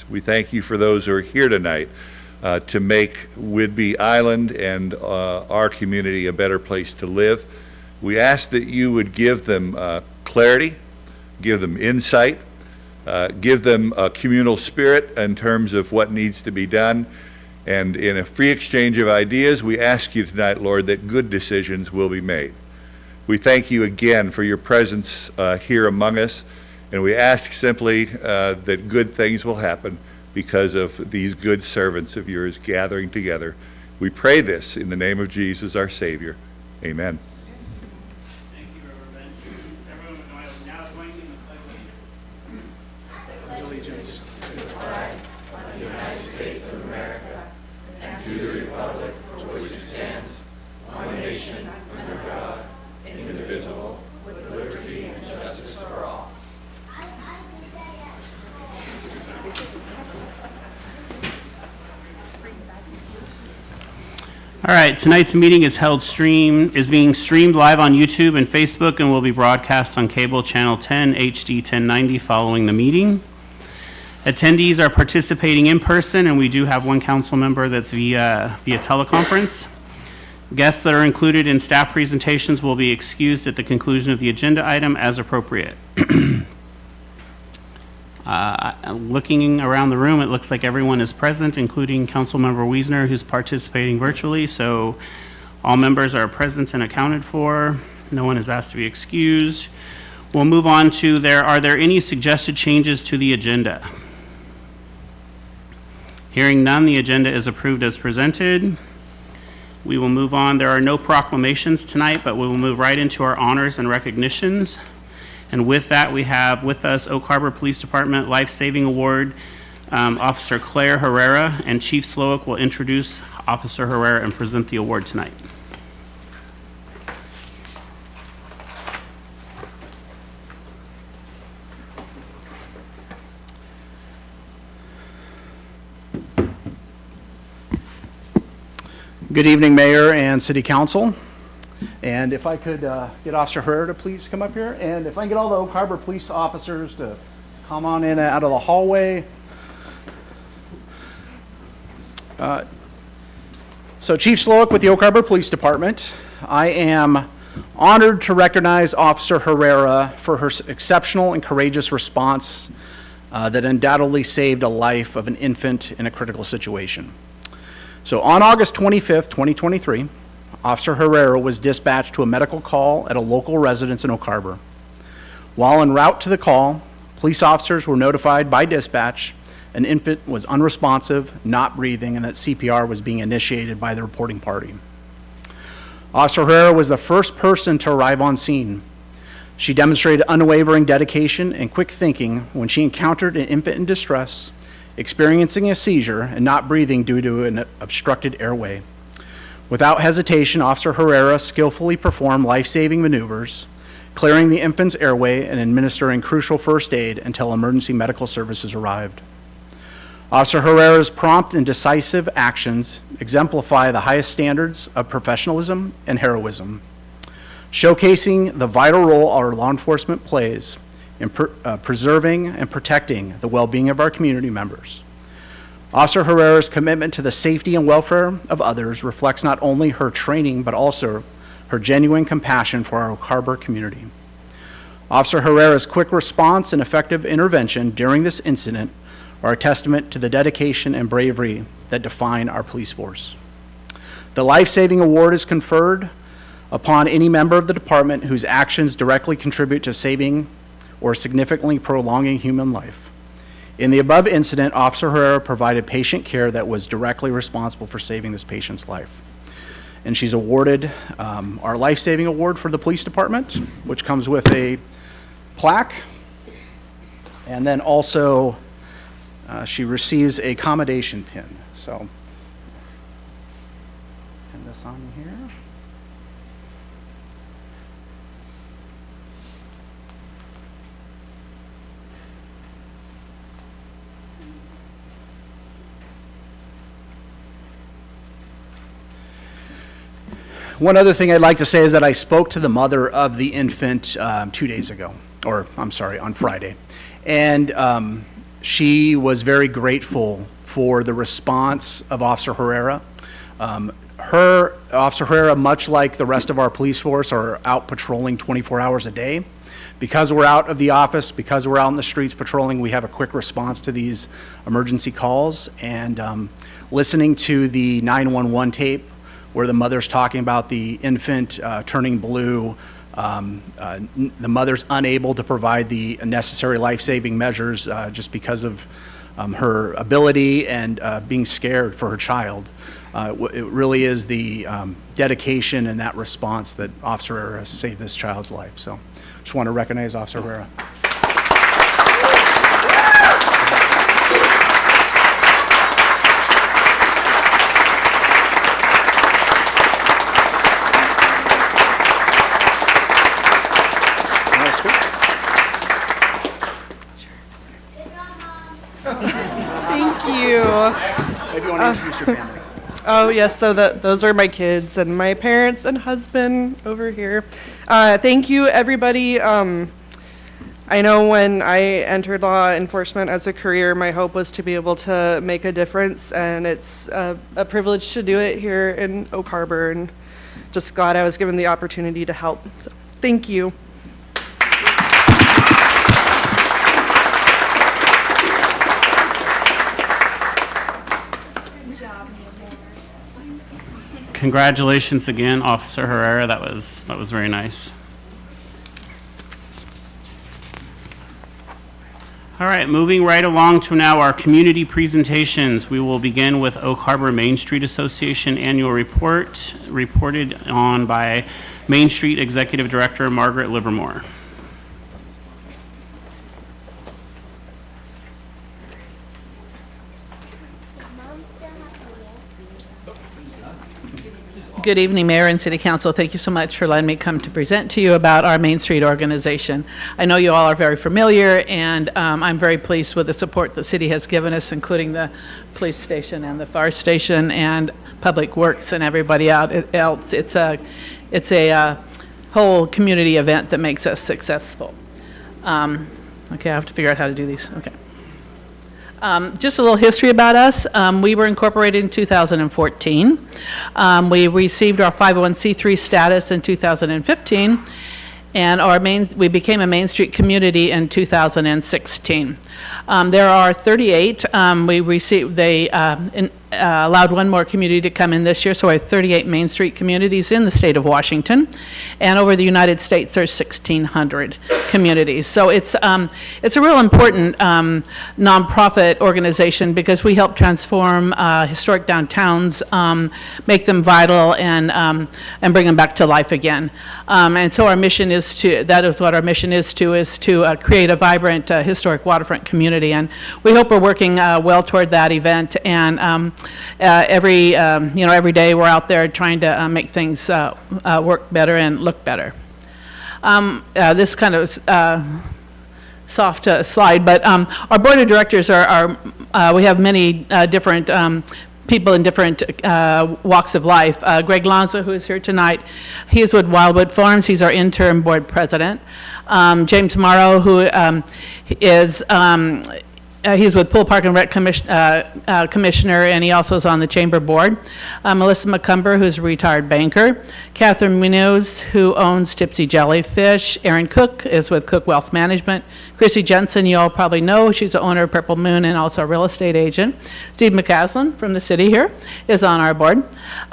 communities. We thank you for those who are here tonight to make Whidbey Island and our community a better place to live. We ask that you would give them clarity, give them insight, give them a communal spirit in terms of what needs to be done. And in a free exchange of ideas, we ask you tonight, Lord, that good decisions will be made. We thank you again for your presence here among us, and we ask simply that good things will happen because of these good servants of yours gathering together. We pray this in the name of Jesus, our Savior. Amen. Thank you, Reverend. Everyone will now join me in the pledge of allegiance. To the flag of the United States of America and to the republic for which it stands, one nation, under God, indivisible, with liberty and justice for all. All right, tonight's meeting is being streamed live on YouTube and Facebook and will be broadcast on cable channel 10 HD 1090 following the meeting. Attendees are participating in person, and we do have one council member that's via teleconference. Guests that are included in staff presentations will be excused at the conclusion of the agenda item as appropriate. Looking around the room, it looks like everyone is present, including Councilmember Wiesner, who's participating virtually. So all members are present and accounted for. No one is asked to be excused. We'll move on to are there any suggested changes to the agenda? Hearing none, the agenda is approved as presented. We will move on. There are no proclamations tonight, but we will move right into our honors and recognitions. And with that, we have with us Oak Harbor Police Department Life Saving Award, Officer Claire Herrera, and Chief Slowick will introduce Officer Herrera and present the award tonight. Good evening, Mayor and City Council. And if I could get Officer Herrera to please come up here, and if I can get all the Oak Harbor police officers to come on in and out of the hallway. So Chief Slowick with the Oak Harbor Police Department. I am honored to recognize Officer Herrera for her exceptional and courageous response that undoubtedly saved a life of an infant in a critical situation. So on August 25th, 2023, Officer Herrera was dispatched to a medical call at a local residence in Oak Harbor. While en route to the call, police officers were notified by dispatch an infant was unresponsive, not breathing, and that CPR was being initiated by the reporting party. Officer Herrera was the first person to arrive on scene. She demonstrated unwavering dedication and quick thinking when she encountered an infant in distress, experiencing a seizure and not breathing due to an obstructed airway. Without hesitation, Officer Herrera skillfully performed life-saving maneuvers, clearing the infant's airway and administering crucial first aid until emergency medical services arrived. Officer Herrera's prompt and decisive actions exemplify the highest standards of professionalism and heroism, showcasing the vital role our law enforcement plays in preserving and protecting the well-being of our community members. Officer Herrera's commitment to the safety and welfare of others reflects not only her training, but also her genuine compassion for our Oak Harbor community. Officer Herrera's quick response and effective intervention during this incident are a testament to the dedication and bravery that define our police force. The Life Saving Award is conferred upon any member of the department whose actions directly contribute to saving or significantly prolonging human life. In the above incident, Officer Herrera provided patient care that was directly responsible for saving this patient's life. And she's awarded our Life Saving Award for the police department, which comes with a plaque. And then also, she receives a commendation pin. So, pin this on here. One other thing I'd like to say is that I spoke to the mother of the infant 2 days ago, or I'm sorry, on Friday. And She was very grateful for the response of Officer Herrera. Officer Herrera, much like the rest of our police force, are out patrolling 24 hours a day. Because we're out of the office, because we're out in the streets patrolling, we have a quick response to these emergency calls. And listening to the 911 tape where the mother's talking about the infant turning blue, the mother's unable to provide the necessary life-saving measures just because of her ability and being scared for her child. It really is the dedication and that response that Officer Herrera has saved this child's life. So just want to recognize Officer Herrera. Thank you. Maybe you want to introduce your family. Oh, yes, so those are my kids and my parents and husband over here. Thank you, everybody. I know when I entered law enforcement as a career, my hope was to be able to make a difference, and it's a privilege to do it here in Oak Harbor, and just glad I was given the opportunity to help. So, thank you. Congratulations again, Officer Herrera. That was very nice. All right, moving right along to now our community presentations. We will begin with Oak Harbor Main Street Association Annual Report, reported on by Main Street Executive Director Margaret Livermore. Good evening, Mayor and City Council. Thank you so much for letting me come to present to you about our Main Street organization. I know you all are very familiar, and I'm very pleased with the support the city has given us, including the police station and the fire station and Public Works and everybody else. It's a whole community event that makes us successful. Okay, I have to figure out how to do these. Okay. Just a little history about us. We were incorporated in 2014. We received our 501c3 status in 2015, and we became a Main Street community in 2016. There are 38. They allowed one more community to come in this year, so we have 38 Main Street communities in the state of Washington, and over the United States there's 1,600 communities. So it's a real important nonprofit organization because we help transform historic downtowns, make them vital, and bring them back to life again. And so our mission is to create a vibrant historic waterfront community, and we hope we're working well toward that event. And every day we're out there trying to make things work better and look better. This kind of soft slide, but our board of directors we have many different people in different walks of life. Greg Lanza, who is here tonight, he is with Wildwood Farms. He's our interim board president. James Morrow, who is he's with Pool Park and Rec Commissioner, and he also is on the Chamber Board. Melissa McCumber, who's a retired banker. Catherine Munoz, who owns Tipsy Jellyfish. Aaron Cook is with Cook Wealth Management. Chrissy Jensen, you all probably know. She's the owner of Purple Moon and also a real estate agent. Steve McCaslin from the city here is on our board.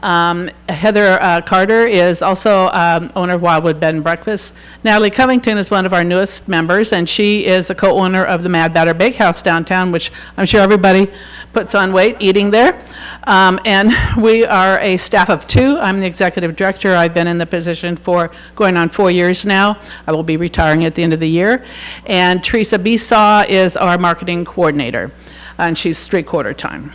Heather Carter is also owner of Wildwood Bed and Breakfast. Natalie Covington is one of our newest members, and she is a co-owner of the Mad Batter Bakehouse downtown, which I'm sure everybody puts on weight eating there. And we are a staff of 2. I'm the executive director. I've been in the position for going on 4 years now. I will be retiring at the end of the year. And Teresa Besaw is our marketing coordinator, and she's 3/4 time.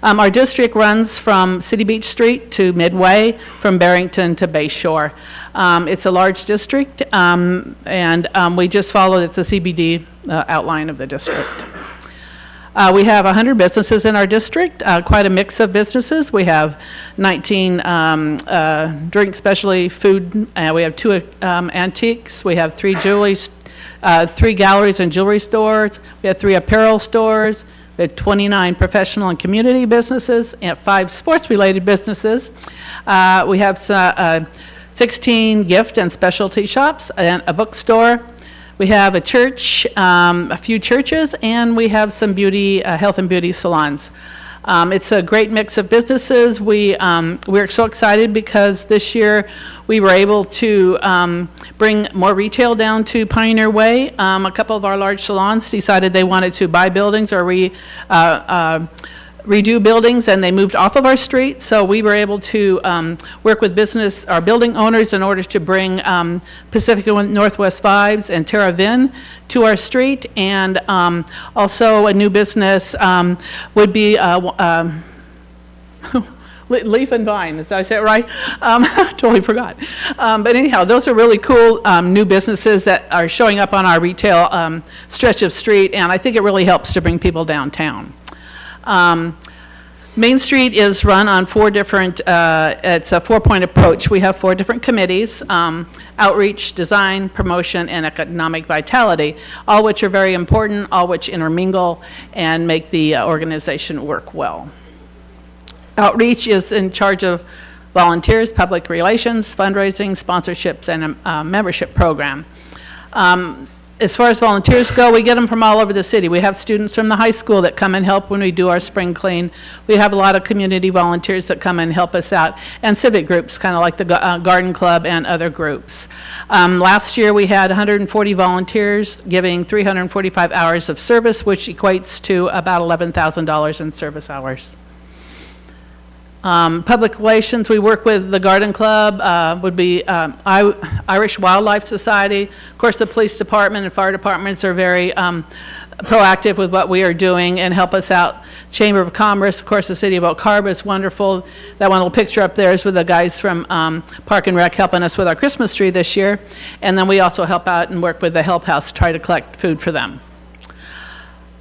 Our district runs from City Beach Street to Midway, from Barrington to Bay Shore. It's a large district, and we just follow, it's a CBD outline of the district. We have 100 businesses in our district, quite a mix of businesses. We have 19 drink specialty food. We have 2 antiques. We have 3 jewelry 3 galleries and jewelry stores. We have 3 apparel stores. We have 29 professional and community businesses and 5 sports-related businesses. We have 16 gift and specialty shops and a bookstore. We have a church, a few churches, and we have some beauty, health and beauty salons. It's a great mix of businesses. We're so excited because this year we were able to bring more retail down to Pioneer Way. A couple of our large salons decided they wanted to buy buildings or redo buildings, and they moved off of our street. So we were able to work with our building owners in order to bring Pacific Northwest Vibes and Terra Vin to our street. And also a new business would be Leaf and Vine, did I say it right? Totally forgot. But anyhow, those are really cool new businesses that are showing up on our retail stretch of street, and I think it really helps to bring people downtown. Main Street is run on 4 different, it's a 4-point approach. We have 4 different committees, outreach, design, promotion, and economic vitality, all which are very important, all which intermingle and make the organization work well. Outreach is in charge of volunteers, public relations, fundraising, sponsorships, and a membership program. As far as volunteers go, we get them from all over the city. We have students from the high school that come and help when we do our spring clean. We have a lot of community volunteers that come and help us out, and civic groups, kind of like the Garden Club and other groups. Last year, we had 140 volunteers giving 345 hours of service, which equates to about $11,000 in service hours. Public relations, we work with the Garden Club, would be Irish Wildlife Society. Of course, the police department and fire departments are very proactive with what we are doing and help us out. Chamber of Commerce, of course, the city of Oak Harbor is wonderful. That one little picture up there is with the guys from Park and Rec helping us with our Christmas tree this year. And then we also help out and work with the Help House to try to collect food for them.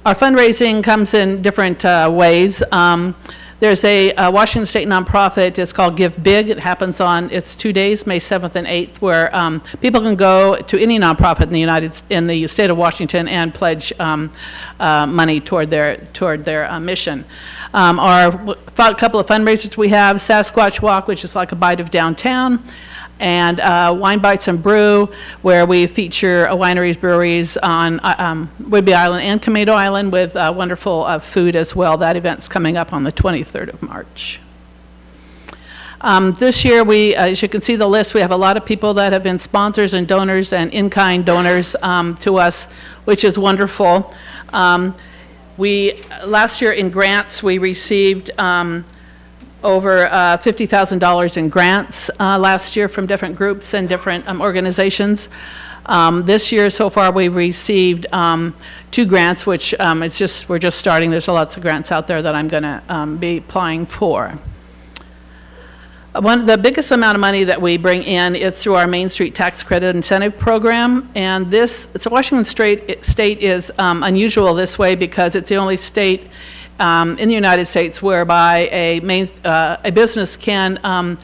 Our fundraising comes in different ways. There's a Washington State nonprofit, it's called Give Big. It happens it's 2 days, May 7th and 8th, where people can go to any nonprofit in the state of Washington and pledge money toward their mission. Our couple of fundraisers we have, Sasquatch Walk, which is like a bite of downtown, and Wine Bites and Brew, where we feature wineries, breweries on Whidbey Island and Camino Island with wonderful food as well. That event's coming up on the 23rd of March. This year, as you can see the list, we have a lot of people that have been sponsors and donors and in-kind donors to us, which is wonderful. Last year in grants, we received over $50,000 in grants last year from different groups and different organizations. This year, so far, we've received 2 grants, which we're just starting. There's lots of grants out there that I'm going to be applying for. The biggest amount of money that we bring in is through our Main Street Tax Credit Incentive Program, and Washington State is unusual this way because it's the only state in the United States whereby a business can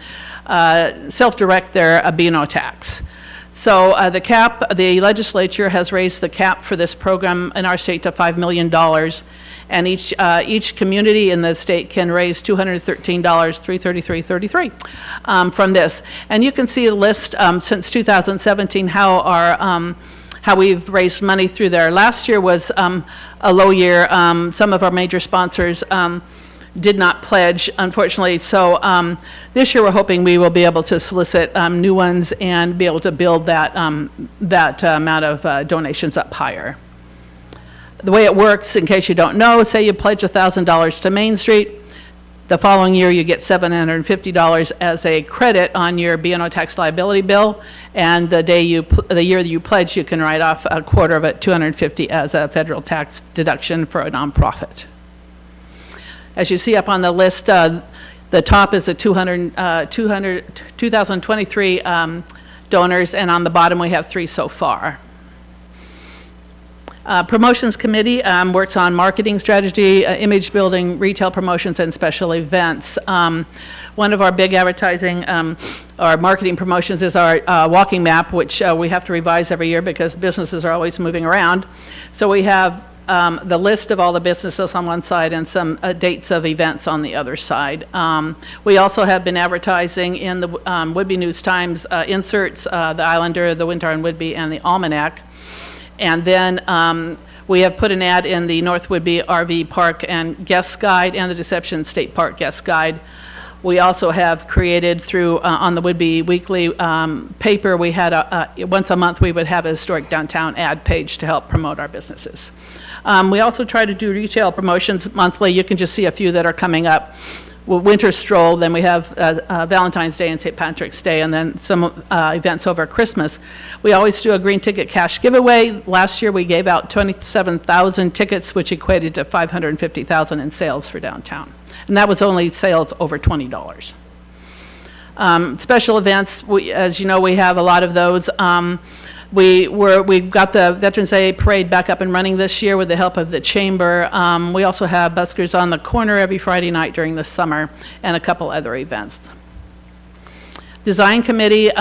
self-direct their B&O tax. So the legislature has raised the cap for this program in our state to $5 million, and each community in the state can raise $213, $333.33 from this. And you can see a list since 2017 how we've raised money through there. Last year was a low year. Some of our major sponsors did not pledge, unfortunately. So this year we're hoping we will be able to solicit new ones and be able to build that amount of donations up higher. The way it works, in case you don't know, say you pledge $1,000 to Main Street. The following year, you get $750 as a credit on your B&O tax liability bill, and the year that you pledge, you can write off a quarter of it, $250, as a federal tax deduction for a nonprofit. As you see up on the list, the top is 2023 donors, and on the bottom we have 3 so far. Promotions Committee works on marketing strategy, image building, retail promotions, and special events. One of our big advertising, our marketing promotions is our walking map, which we have to revise every year because businesses are always moving around. So we have the list of all the businesses on one side and some dates of events on the other side. We also have been advertising in the Whidbey News Times inserts, the Islander, the Winter and Whidbey, and the Almanac. And then we have put an ad in the North Whidbey RV Park and Guest Guide and the Deception State Park Guest Guide. We also have created through, on the Whidbey Weekly paper, we had once a month we would have a historic downtown ad page to help promote our businesses. We also try to do retail promotions monthly. You can just see a few that are coming up. Winter Stroll, then we have Valentine's Day and St. Patrick's Day, and then some events over Christmas. We always do a green ticket cash giveaway. Last year, we gave out 27,000 tickets, which equated to $550,000 in sales for downtown. And that was only sales over $20. Special events, as you know, we have a lot of those. We've got the Veterans Day Parade back up and running this year with the help of the Chamber. We also have buskers on the corner every Friday night during the summer and a couple other events. Design Committee, in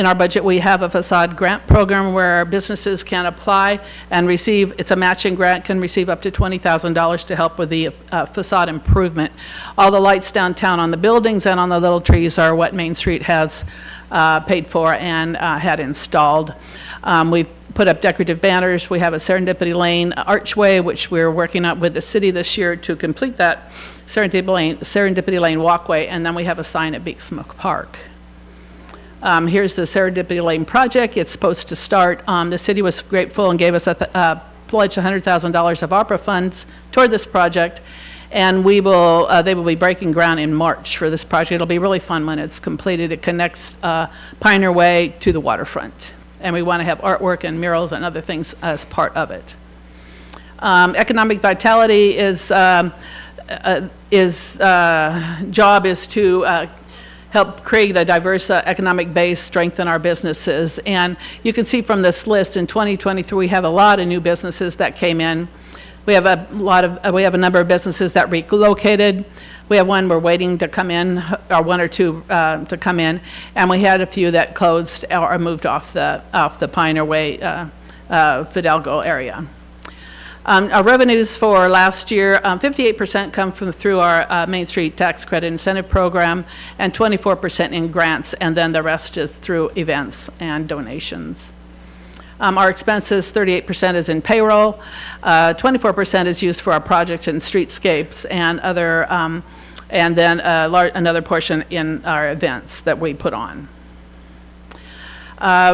our budget, we have a facade grant program where businesses can apply and receive, it's a matching grant, can receive up to $20,000 to help with the facade improvement. All the lights downtown on the buildings and on the little trees are what Main Street has paid for and had installed. We've put up decorative banners. We have a Serendipity Lane archway, which we're working on with the city this year to complete that Serendipity Lane walkway, and then we have a sign at Beak Smoke Park. Here's the Serendipity Lane project. It's supposed to start. The city was grateful and gave us a pledge $100,000 of ARPA funds toward this project, and they will be breaking ground in March for this project. It'll be really fun when it's completed. It connects Pioneer Way to the waterfront, and we want to have artwork and murals and other things as part of it. Economic Vitality job is to help create a diverse economic base, strengthen our businesses. And you can see from this list, in 2023, we have a lot of new businesses that came in. We have a number of businesses that relocated. We have one we're waiting to come in, or one or two to come in, and we had a few that closed or moved off the Pioneer Way, Fidalgo area. Our revenues for last year, 58% come through our Main Street Tax Credit Incentive Program, and 24% in grants, and then the rest is through events and donations. Our expenses, 38% is in payroll, 24% is used for our projects and streetscapes and other, and then another portion in our events that we put on.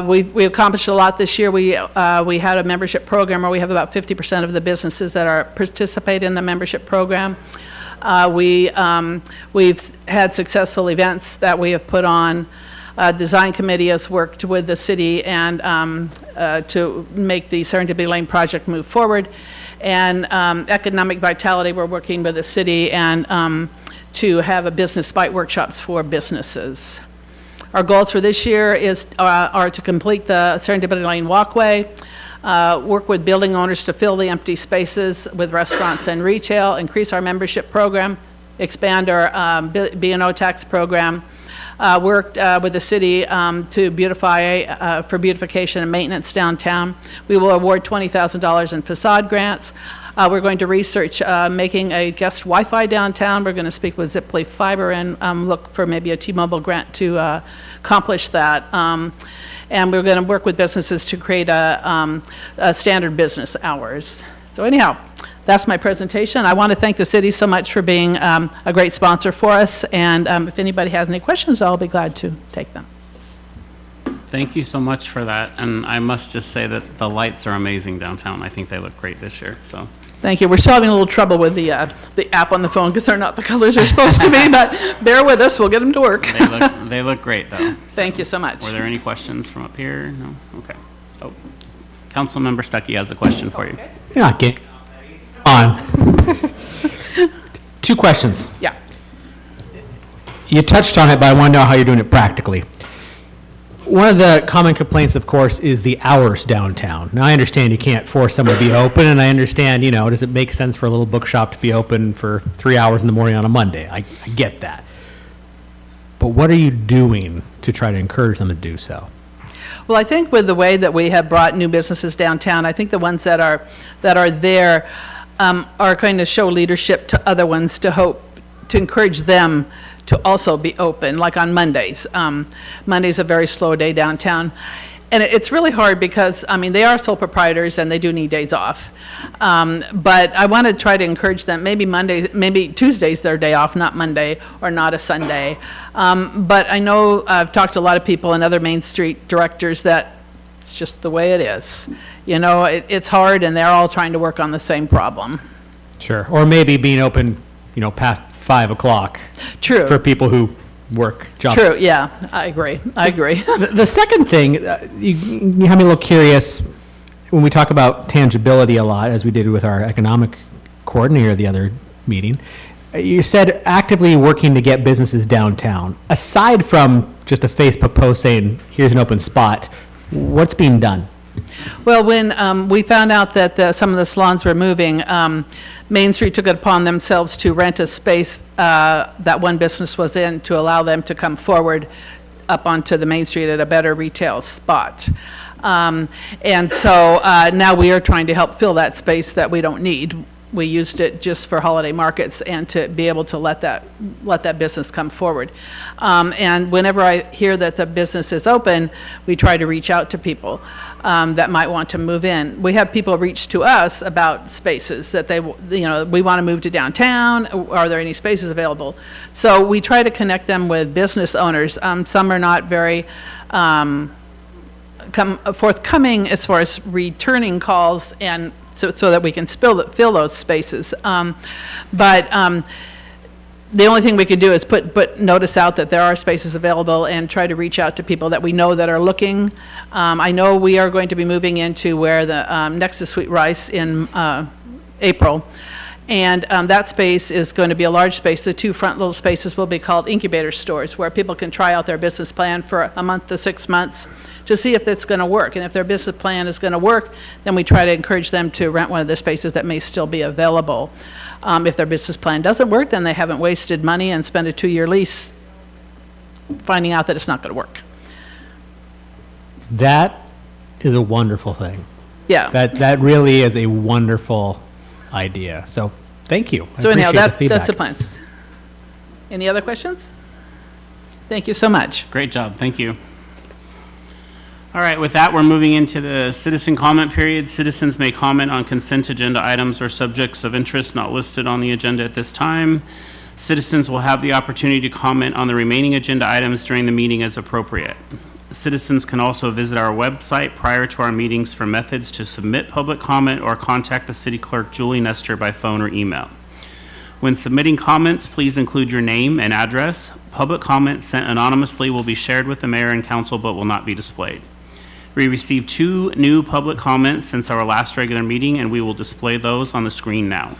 We accomplished a lot this year. We had a membership program where we have about 50% of the businesses that participate in the membership program. We've had successful events that we have put on. Design Committee has worked with the city and to make the Serendipity Lane project move forward. And Economic Vitality, we're working with the city and to have a business bite workshops for businesses. Our goals for this year are to complete the Serendipity Lane walkway, work with building owners to fill the empty spaces with restaurants and retail, increase our membership program, expand our B&O tax program, worked with the city to beautify, for beautification and maintenance downtown. We will award $20,000 in facade grants. We're going to research making a guest Wi-Fi downtown. We're going to speak with Ziply Fiber and look for maybe a T-Mobile grant to accomplish that. And we're going to work with businesses to create a standard business hours. So anyhow, that's my presentation. I want to thank the city so much for being a great sponsor for us. And if anybody has any questions, I'll be glad to take them. Thank you so much for that. And I must just say that the lights are amazing downtown. I think they look great this year, so. Thank you. We're still having a little trouble with the app on the phone because they're not the colors they're supposed to be, but bear with us. We'll get them to work. They look great, though. Thank you so much. Were there any questions from up here? No? Okay. Oh, Councilmember Stuckey has a question for you. Yeah, get on. 2 questions. Yeah. You touched on it, but I want to know how you're doing it practically. One of the common complaints, of course, is the hours downtown. Now, I understand you can't force someone to be open, and I understand, does it make sense for a little bookshop to be open for 3 hours in the morning on a Monday? I get that. But what are you doing to try to encourage them to do so? Well, I think with the way that we have brought new businesses downtown, I think the ones that are there are going to show leadership to other ones to encourage them to also be open, like on Mondays. Monday's a very slow day downtown. And it's really hard because, they are sole proprietors and they do need days off. But I want to try to encourage them, maybe Tuesday's their day off, not Monday or not a Sunday. But I know I've talked to a lot of people and other Main Street directors that it's just the way it is. It's hard and they're all trying to work on the same problem. Sure. Or maybe being open, past 5 o'clock. True. For people who work jobs. True, yeah, I agree. The second thing, you have me a little curious when we talk about tangibility a lot, as we did with our economic coordinator the other meeting. You said actively working to get businesses downtown. Aside from just a Facebook post saying, here's an open spot, what's being done? Well, when we found out that some of the salons were moving, Main Street took it upon themselves to rent a space that one business was in to allow them to come forward up onto the Main Street at a better retail spot. And so now we are trying to help fill that space that we don't need. We used it just for holiday markets and to be able to let that business come forward. And whenever I hear that the business is open, we try to reach out to people that might want to move in. We have people reach to us about spaces that we want to move to downtown. Are there any spaces available? So we try to connect them with business owners. Some are not very forthcoming as far as returning calls and so that we can fill those spaces. But the only thing we could do is put notice out that there are spaces available and try to reach out to people that we know that are looking. I know we are going to be moving into where the next to Sweet Rice in April. And that space is going to be a large space. The two front little spaces will be called incubator stores, where people can try out their business plan for a month to 6 months to see if it's going to work. And if their business plan is going to work, then we try to encourage them to rent one of the spaces that may still be available. If their business plan doesn't work, then they haven't wasted money and spent a 2-year lease finding out that it's not going to work. That is a wonderful thing. Yeah. That really is a wonderful idea. So thank you. So anyhow, that's the feedback. plans. Any other questions? Thank you so much. Great job, thank you. All right, with that, we're moving into the citizen comment period. Citizens may comment on consent agenda items or subjects of interest not listed on the agenda at this time. Citizens will have the opportunity to comment on the remaining agenda items during the meeting as appropriate. Citizens can also visit our website prior to our meetings for methods to submit public comment or contact the city clerk, Julie Nestor, by phone or email. When submitting comments, please include your name and address. Public comments sent anonymously will be shared with the mayor and council but will not be displayed. We received 2 new public comments since our last regular meeting, and we will display those on the screen now.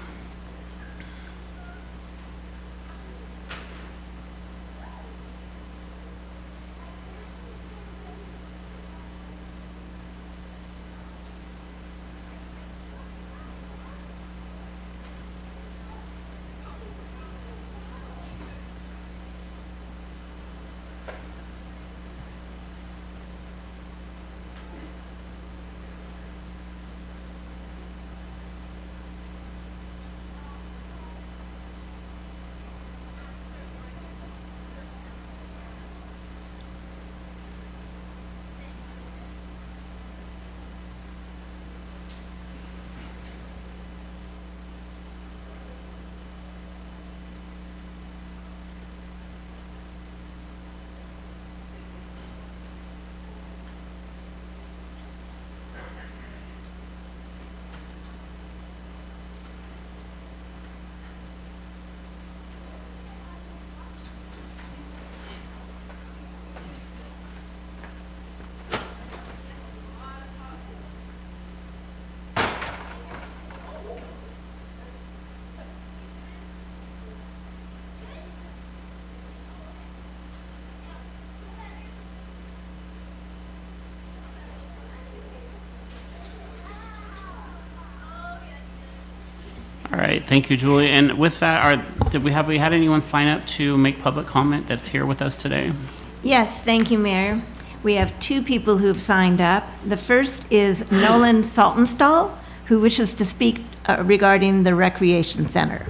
right, thank you, Julie. And with that, we had anyone sign up to make public comment that's here with us today? Yes, thank you, Mayor. We have two people who've signed up. The first is Nolan Saltonstall, who wishes to speak regarding the Recreation Center.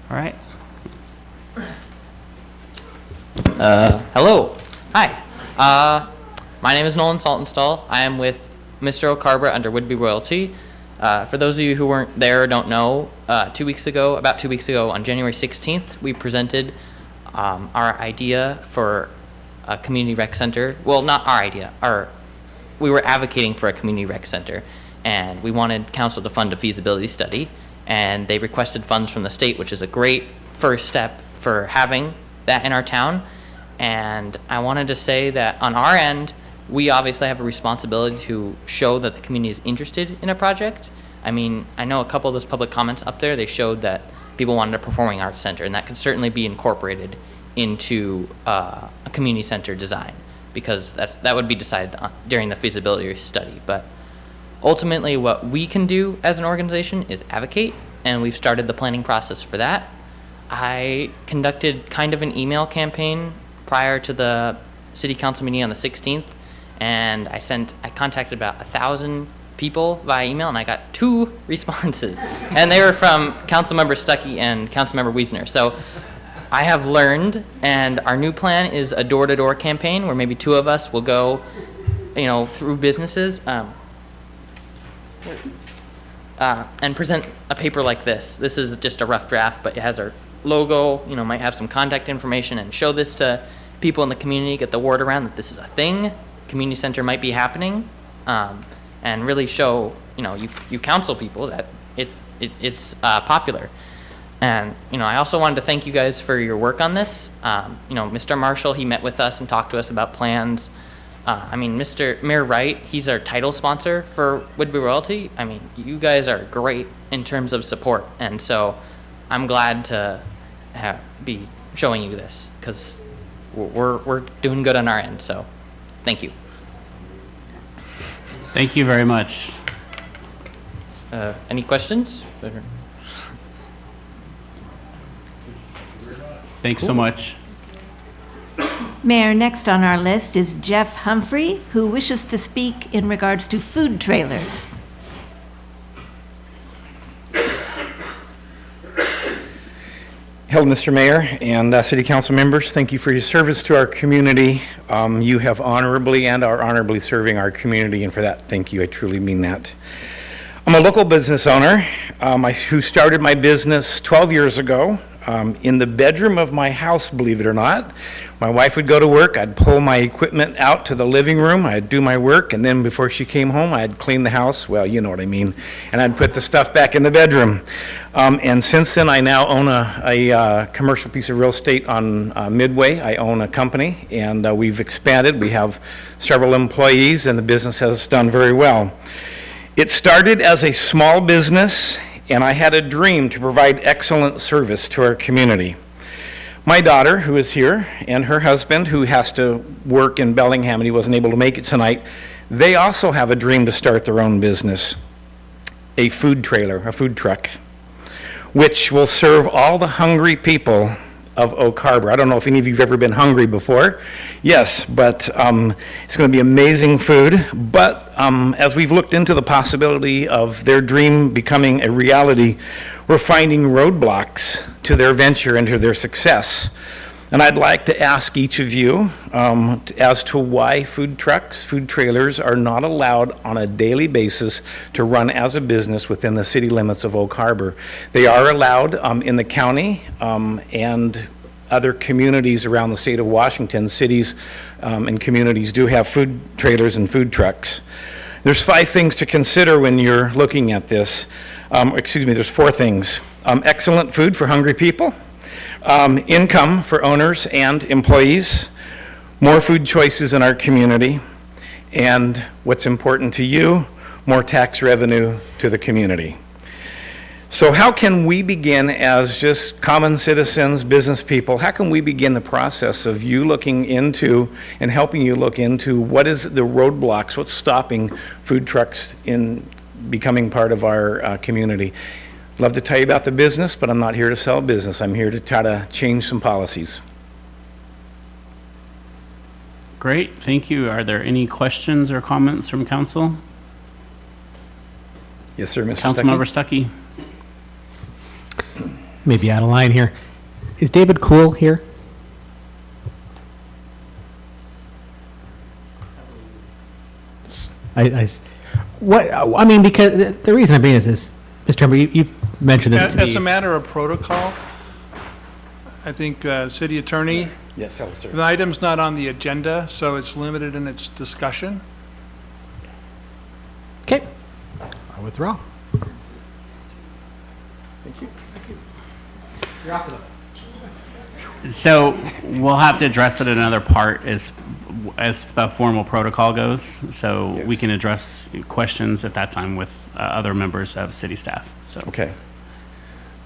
All right. Hello. Hi. My name is Nolan Saltonstall. I am with Mr. O'Carver under Would-Be Royalty. For those of you who weren't there or don't know, about 2 weeks ago, on January 16th, we presented our idea for a community rec center. Well, not our idea. We were advocating for a community rec center, and we wanted council to fund a feasibility study, and they requested funds from the state, which is a great first step for having that in our town. And I wanted to say that on our end, we obviously have a responsibility to show that the community is interested in a project. I mean, I know a couple of those public comments up there, they showed that people wanted a performing arts center, and that could certainly be incorporated into a community center design, because that would be decided during the feasibility study. But ultimately, what we can do as an organization is advocate, and we've started the planning process for that. I conducted kind of an email campaign prior to the city council meeting on the 16th, and I contacted about 1,000 people via email, and I got 2 responses, and they were from Councilmember Stuckey and Councilmember Wiesner. So I have learned, and our new plan is a door-to-door campaign where maybe 2 of us will go, through businesses and present a paper like this. This is just a rough draft, but it has our logo, might have some contact information, and show this to people in the community, get the word around that this is a thing, community center might be happening, and really show, you counsel people that it's popular. And, I also wanted to thank you guys for your work on this. Mr. Marshall, he met with us and talked to us about plans. Mr. Mayor Wright, he's our title sponsor for Would-Be Royalty. You guys are great in terms of support, and so I'm glad to be showing you this, because we're doing good on our end, so thank you. Thank you very much. Any questions? Thanks so much. Mayor, next on our list is Jeff Humphrey, who wishes to speak in regards to food trailers. Hello, Mr. Mayor and City Council members. Thank you for your service to our community. You have honorably and are honorably serving our community, and for that, thank you. I truly mean that. I'm a local business owner who started my business 12 years ago in the bedroom of my house, believe it or not. My wife would go to work, I'd pull my equipment out to the living room, I'd do my work, and then before she came home, I'd clean the house, well, you know what I mean, and I'd put the stuff back in the bedroom. And since then, I now own a commercial piece of real estate on Midway. I own a company, and we've expanded. We have several employees, and the business has done very well. It started as a small business, and I had a dream to provide excellent service to our community. My daughter, who is here, and her husband, who has to work in Bellingham and he wasn't able to make it tonight, they also have a dream to start their own business, a food trailer, a food truck, which will serve all the hungry people of Oak Harbor. I don't know if any of you have ever been hungry before. Yes, but it's going to be amazing food. But as we've looked into the possibility of their dream becoming a reality, we're finding roadblocks to their venture and to their success. And I'd like to ask each of you as to why food trucks, food trailers are not allowed on a daily basis to run as a business within the city limits of Oak Harbor. They are allowed in the county and other communities around the state of Washington. Cities and communities do have food trailers and food trucks. There's 5 things to consider when you're looking at this. There's 4 things. Excellent food for hungry people. Income for owners and employees, more food choices in our community, and what's important to you, more tax revenue to the community. So how can we begin as just common citizens, business people, how can we begin the process of you looking into and helping you look into what is the roadblocks, what's stopping food trucks in becoming part of our community? Love to tell you about the business, but I'm not here to sell business. I'm here to try to change some policies. Great, thank you. Are there any questions or comments from council? Yes, sir, Mr. Stuckey. Councilmember Stuckey. Maybe out of line here. Is David Cool here? I mean, because the reason I'm being is this, Mr. Humber, you've mentioned this to me. As a matter of protocol, I think city attorney, Yes, hello, sir. the item's not on the agenda, so it's limited in its discussion. Okay. I withdraw. So we'll have to address it in another part as the formal protocol goes. So we can address questions at that time with other members of city staff, so. Okay.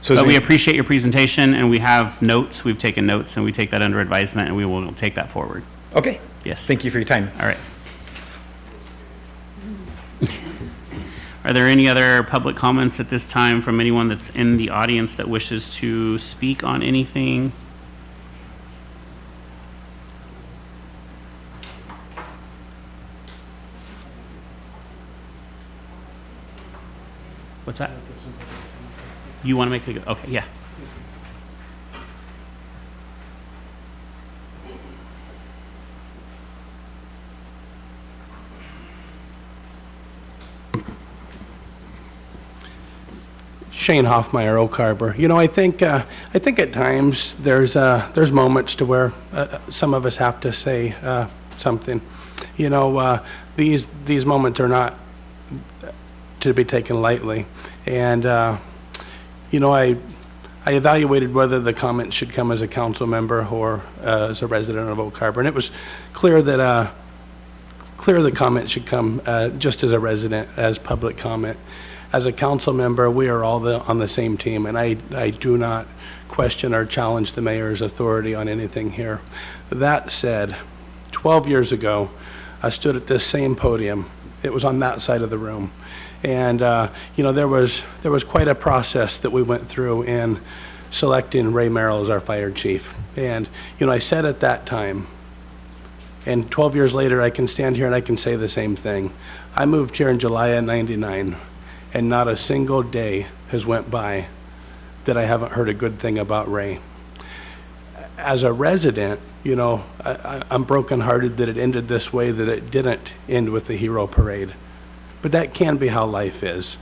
So But we appreciate your presentation, and we have notes, we've taken notes, and we take that under advisement, and we will take that forward. Okay. Yes. Thank you for your time. All right. Are there any other public comments at this time from anyone that's in the audience that wishes to speak on anything? What's that? You want to make a, okay, yeah. Shane Hoffmeyer, Oak Harbor. You know, I think at times there's moments to where some of us have to say something. You know, these moments are not to be taken lightly, and you know, I evaluated whether the comment should come as a council member or as a resident of Oak Harbor, and it was clear that the comment should come just as a resident, as public comment. As a council member, we are all on the same team, and I do not question or challenge the mayor's authority on anything here. That said, 12 years ago, I stood at this same podium. It was on that side of the room. And, you know, there was quite a process that we went through in selecting Ray Merrill as our fire chief. And, you know, I said at that time, and 12 years later, I can stand here and I can say the same thing. I moved here in July of '99. And not a single day has went by that I haven't heard a good thing about Ray. As a resident, you know, I'm brokenhearted that it ended this way, that it didn't end with the hero parade. But that can be how life is.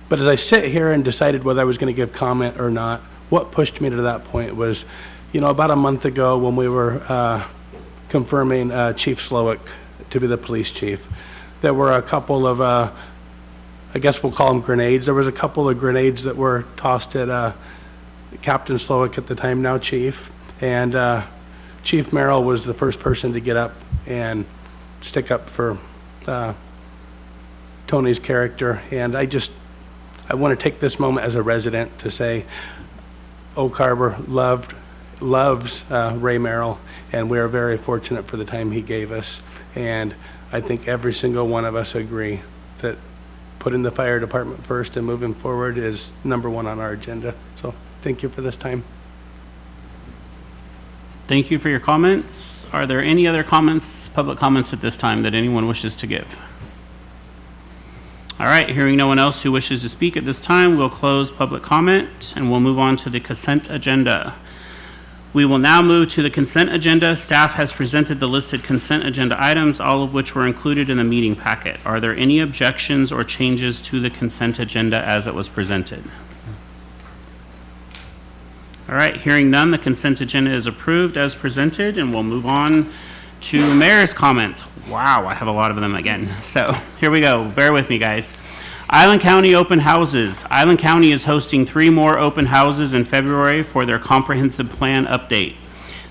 But as I sit here and decided whether I was going to give comment or not, what pushed me to that point was, you know, about a month ago when we were confirming Chief Slowick to be the police chief, there were a couple of I guess we'll call them grenades. There was a couple of grenades that were tossed at Captain Slowick at the time, now Chief. And Chief Merrill was the first person to get up and stick up for Tony's character. And I want to take this moment as a resident to say Oak Harbor loves Ray Merrill, and we are very fortunate for the time he gave us. And I think every single one of us agree that putting the fire department first and moving forward is number one on our agenda. So thank you for this time. Thank you for your comments. Are there any other comments, public comments at this time that anyone wishes to give? All right, hearing no one else who wishes to speak at this time, we'll close public comment and we'll move on to the consent agenda. We will now move to the consent agenda. Staff has presented the listed consent agenda items, all of which were included in the meeting packet. Are there any objections or changes to the consent agenda as it was presented? All right, hearing none, the consent agenda is approved as presented, and we'll move on to mayor's comments. Wow, I have a lot of them again. So here we go. Bear with me, guys. Island County open houses. Island County is hosting 3 more open houses in February for their comprehensive plan update.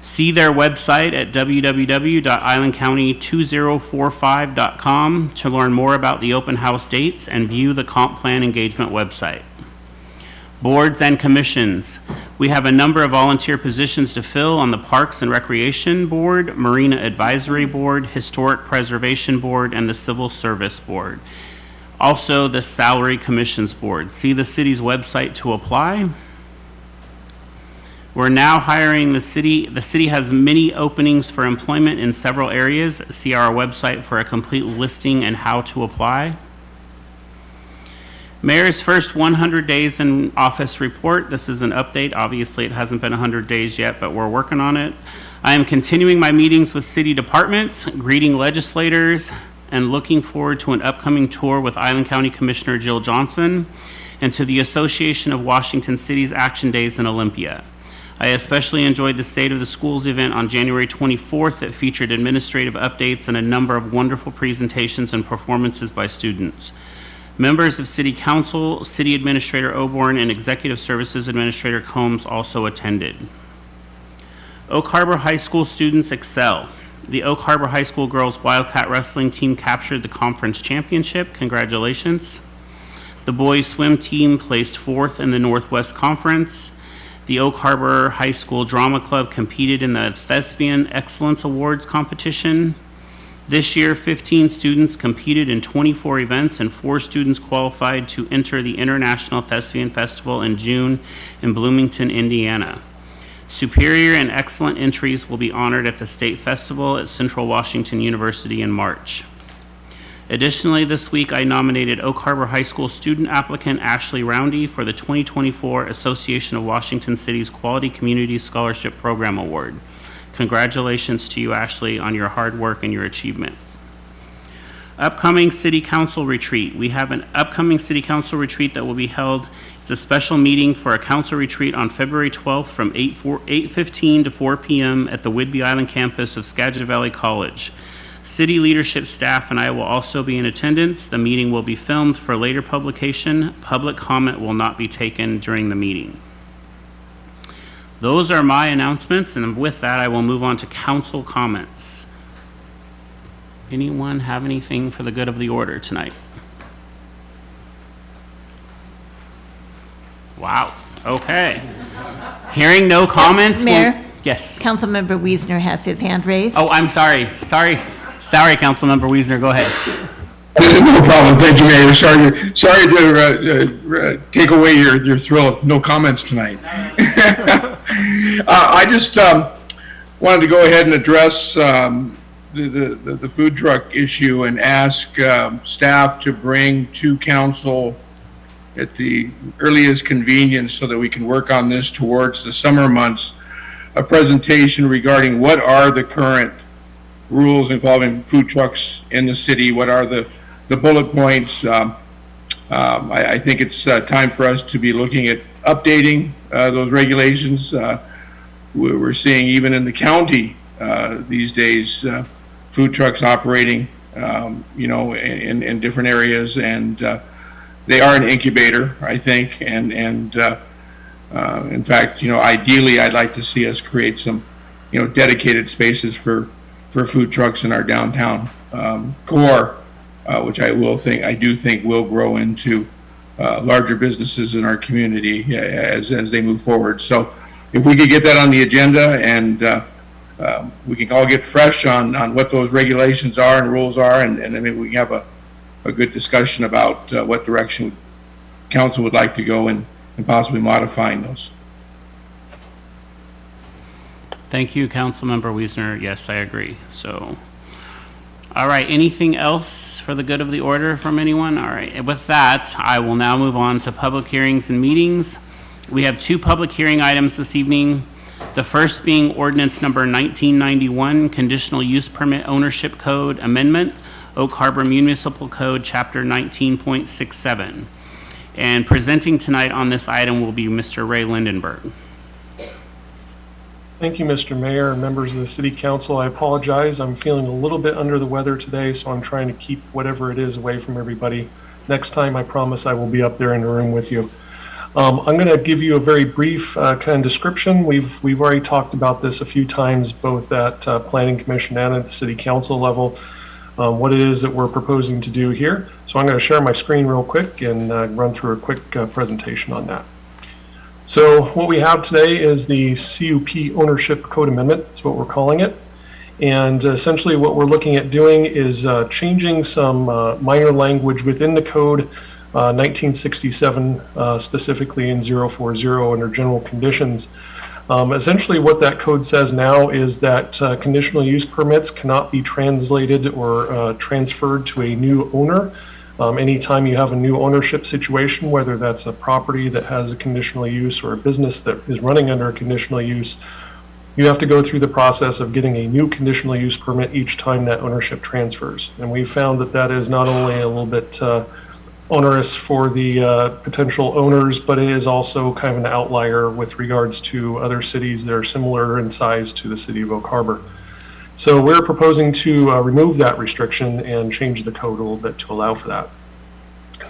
See their website at www.islandcounty2045.com to learn more about the open house dates and view the comp plan engagement website. Boards and commissions. We have a number of volunteer positions to fill on the Parks and Recreation Board, Marina Advisory Board, Historic Preservation Board, and the Civil Service Board. Also, the Salary Commissions Board. See the city's website to apply. We're now hiring the city. The city has many openings for employment in several areas. See our website for a complete listing and how to apply. Mayor's first 100 days in office report. This is an update. Obviously, it hasn't been 100 days yet, but we're working on it. I am continuing my meetings with city departments, greeting legislators, and looking forward to an upcoming tour with Island County Commissioner Jill Johnson and to the Association of Washington Cities Action Days in Olympia. I especially enjoyed the State of the Schools event on January 24th that featured administrative updates and a number of wonderful presentations and performances by students. Members of City Council, City Administrator Oborn, and Executive Services Administrator Combs also attended. Oak Harbor High School students excel. The Oak Harbor High School girls Wildcat Wrestling team captured the conference championship. Congratulations. The boys swim team placed 4th in the Northwest Conference. The Oak Harbor High School Drama Club competed in the Thespian Excellence Awards competition. This year, 15 students competed in 24 events and 4 students qualified to enter the International Thespian Festival in June in Bloomington, Indiana. Superior and excellent entries will be honored at the State Festival at Central Washington University in March. Additionally, this week I nominated Oak Harbor High School student applicant Ashley Roundy for the 2024 Association of Washington Cities Quality Community Scholarship Program Award. Congratulations to you, Ashley, on your hard work and your achievement. Upcoming City Council retreat. We have an upcoming City Council retreat that will be held. It's a special meeting for a council retreat on February 12th from 8:15 to 4 p.m. at the Whidbey Island campus of Skagit Valley College. City leadership staff and I will also be in attendance. The meeting will be filmed for later publication. Public comment will not be taken during the meeting. Those are my announcements, and with that, I will move on to council comments. Anyone have anything for the good of the order tonight? Wow, okay. Hearing no comments. Mayor? Yes. Councilmember Wiesner has his hand raised. Oh, I'm sorry. Sorry, Councilmember Wiesner, go ahead. No problem. Thank you, Mayor. Sorry to take away your thrill of no comments tonight. I just wanted to go ahead and address the food truck issue and ask staff to bring to council at the earliest convenience so that we can work on this towards the summer months, a presentation regarding what are the current rules involving food trucks in the city, what are the bullet points. I think it's time for us to be looking at updating those regulations. We're seeing even in the county these days food trucks operating, in different areas, and they are an incubator, I think, and in fact, ideally, I'd like to see us create some, dedicated spaces for food trucks in our downtown core, which I do think will grow into larger businesses in our community as they move forward. So, if we could get that on the agenda and we can all get fresh on what those regulations are and rules are, and then maybe we can have a good discussion about what direction council would like to go in and possibly modifying those. Thank you, Councilmember Wiesner. Yes, I agree. So, all right, anything else for the good of the order from anyone? All right, and with that, I will now move on to public hearings and meetings. We have 2 public hearing items this evening. The first being ordinance number 1991, Conditional Use Permit Ownership Code Amendment, Oak Harbor Municipal Code, Chapter 19.67. And presenting tonight on this item will be Mr. Ray Lindenberg. Thank you, Mr. Mayor and members of the City Council. I apologize. I'm feeling a little bit under the weather today, so I'm trying to keep whatever it is away from everybody. Next time, I promise I will be up there in the room with you. I'm going to give you a very brief kind of description. We've already talked about this a few times, both at Planning Commission and at the City Council level, what it is that we're proposing to do here. So I'm going to share my screen real quick and run through a quick presentation on that. So what we have today is the CUP Ownership Code Amendment, is what we're calling it. And essentially what we're looking at doing is changing some minor language within the code, 1967, specifically in 040 under general conditions. Essentially what that code says now is that conditional use permits cannot be translated or transferred to a new owner. Anytime you have a new ownership situation, whether that's a property that has a conditional use or a business that is running under a conditional use, you have to go through the process of getting a new conditional use permit each time that ownership transfers. And we found that that is not only a little bit onerous for the potential owners, but it is also kind of an outlier with regards to other cities that are similar in size to the city of Oak Harbor. So we're proposing to remove that restriction and change the code a little bit to allow for that.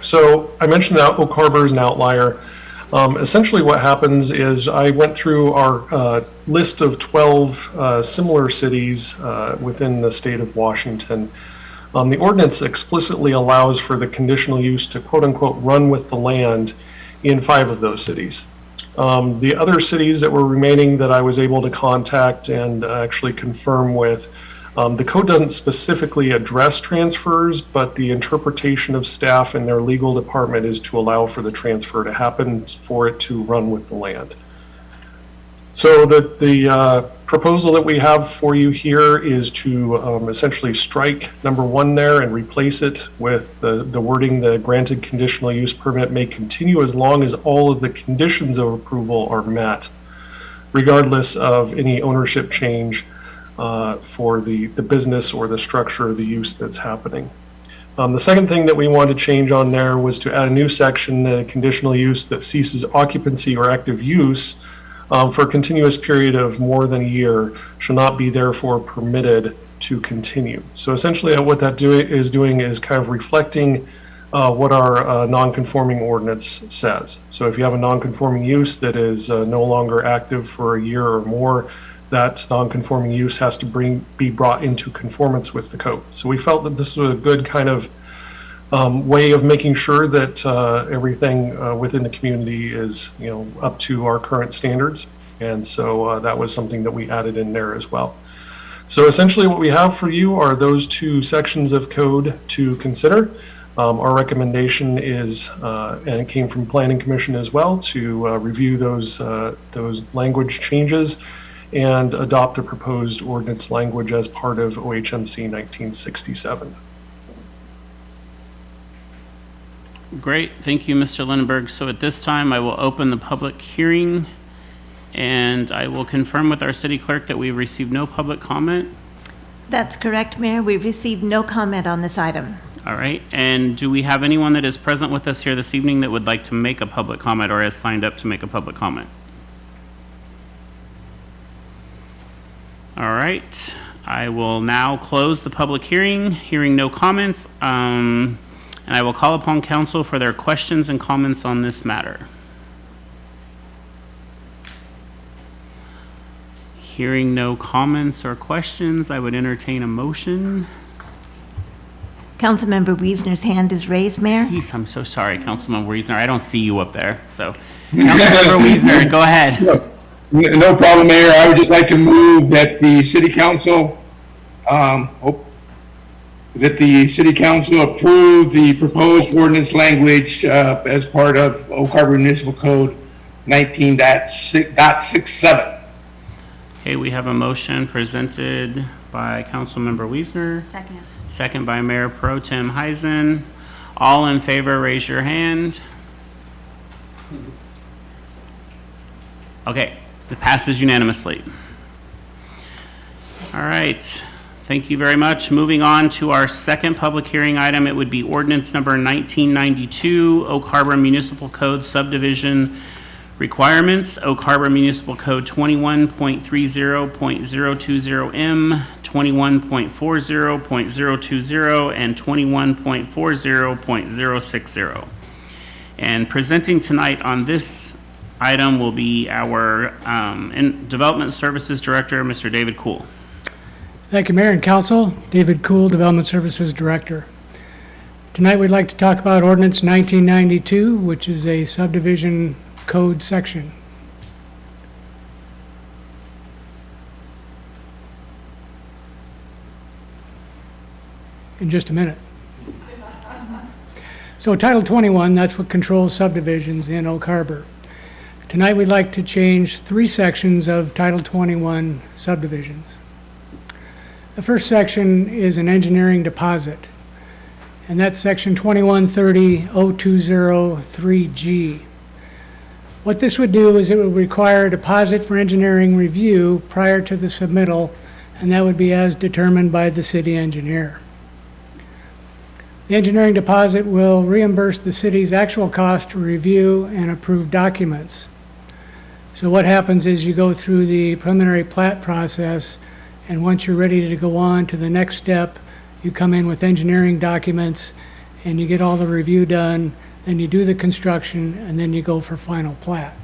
So I mentioned that Oak Harbor is an outlier. Essentially what happens is I went through our list of 12 similar cities within the state of Washington. The ordinance explicitly allows for the conditional use to quote unquote run with the land in 5 of those cities. The other cities that were remaining that I was able to contact and actually confirm with, the code doesn't specifically address transfers, but the interpretation of staff and their legal department is to allow for the transfer to happen for it to run with the land. So the proposal that we have for you here is to essentially strike number 1 there and replace it with the wording, the granted conditional use permit may continue as long as all of the conditions of approval are met, regardless of any ownership change for the business or the structure of the use that's happening. The second thing that we wanted to change on there was to add a new section, the conditional use that ceases occupancy or active use for a continuous period of more than a year shall not be therefore permitted to continue. So essentially what that is doing is kind of reflecting what our non-conforming ordinance says. So if you have a non-conforming use that is no longer active for a year or more, that non-conforming use has to be brought into conformance with the code. So we felt that this was a good kind of way of making sure that everything within the community is, up to our current standards. And so that was something that we added in there as well. So essentially what we have for you are those 2 sections of code to consider. Our recommendation is, and it came from Planning Commission as well, to review those language changes and adopt the proposed ordinance language as part of OHMC 1967. Great, thank you, Mr. Lindenberg. So at this time, I will open the public hearing, and I will confirm with our city clerk that we've received no public comment. That's correct, Mayor. We've received no comment on this item. All right, and do we have anyone that is present with us here this evening that would like to make a public comment or has signed up to make a public comment? All right, I will now close the public hearing. Hearing no comments, and I will call upon council for their questions and comments on this matter. Hearing no comments or questions, I would entertain a motion. Councilmember Wiesner's hand is raised, Mayor. Jeez, I'm so sorry, Councilmember Wiesner. I don't see you up there, so. Councilmember Wiesner, go ahead. No problem, Mayor. I would just like to move that the city council, approve the proposed ordinance language as part of Oak Harbor Municipal Code 19.67. Okay, we have a motion presented by Councilmember Wiesner. Second. Second by Mayor Pro Tem Heisen. All in favor, raise your hand. Okay, it passes unanimously. All right, thank you very much. Moving on to our second public hearing item, it would be ordinance number 1992, Oak Harbor Municipal Code Subdivision Requirements, Oak Harbor Municipal Code 21.30.020M, 21.40.020, and 21.40.060. And presenting tonight on this item will be our Development Services Director, Mr. David Kuhl. Thank you, Mayor and Council. David Kuhl, Development Services Director. Tonight we'd like to talk about Ordinance 1992, which is a subdivision code section. in just a minute. So Title 21, that's what controls subdivisions in Oak Harbor. Tonight, we'd like to change 3 sections of Title 21 subdivisions. The first section is an engineering deposit, and that's Section 2130.0203G. What this would do is it would require a deposit for engineering review prior to the submittal, and that would be as determined by the city engineer. The engineering deposit will reimburse the city's actual cost to review and approve documents. So what happens is you go through the preliminary plat process, and once you're ready to go on to the next step, you come in with engineering documents, and you get all the review done, then you do the construction, and then you go for final plat.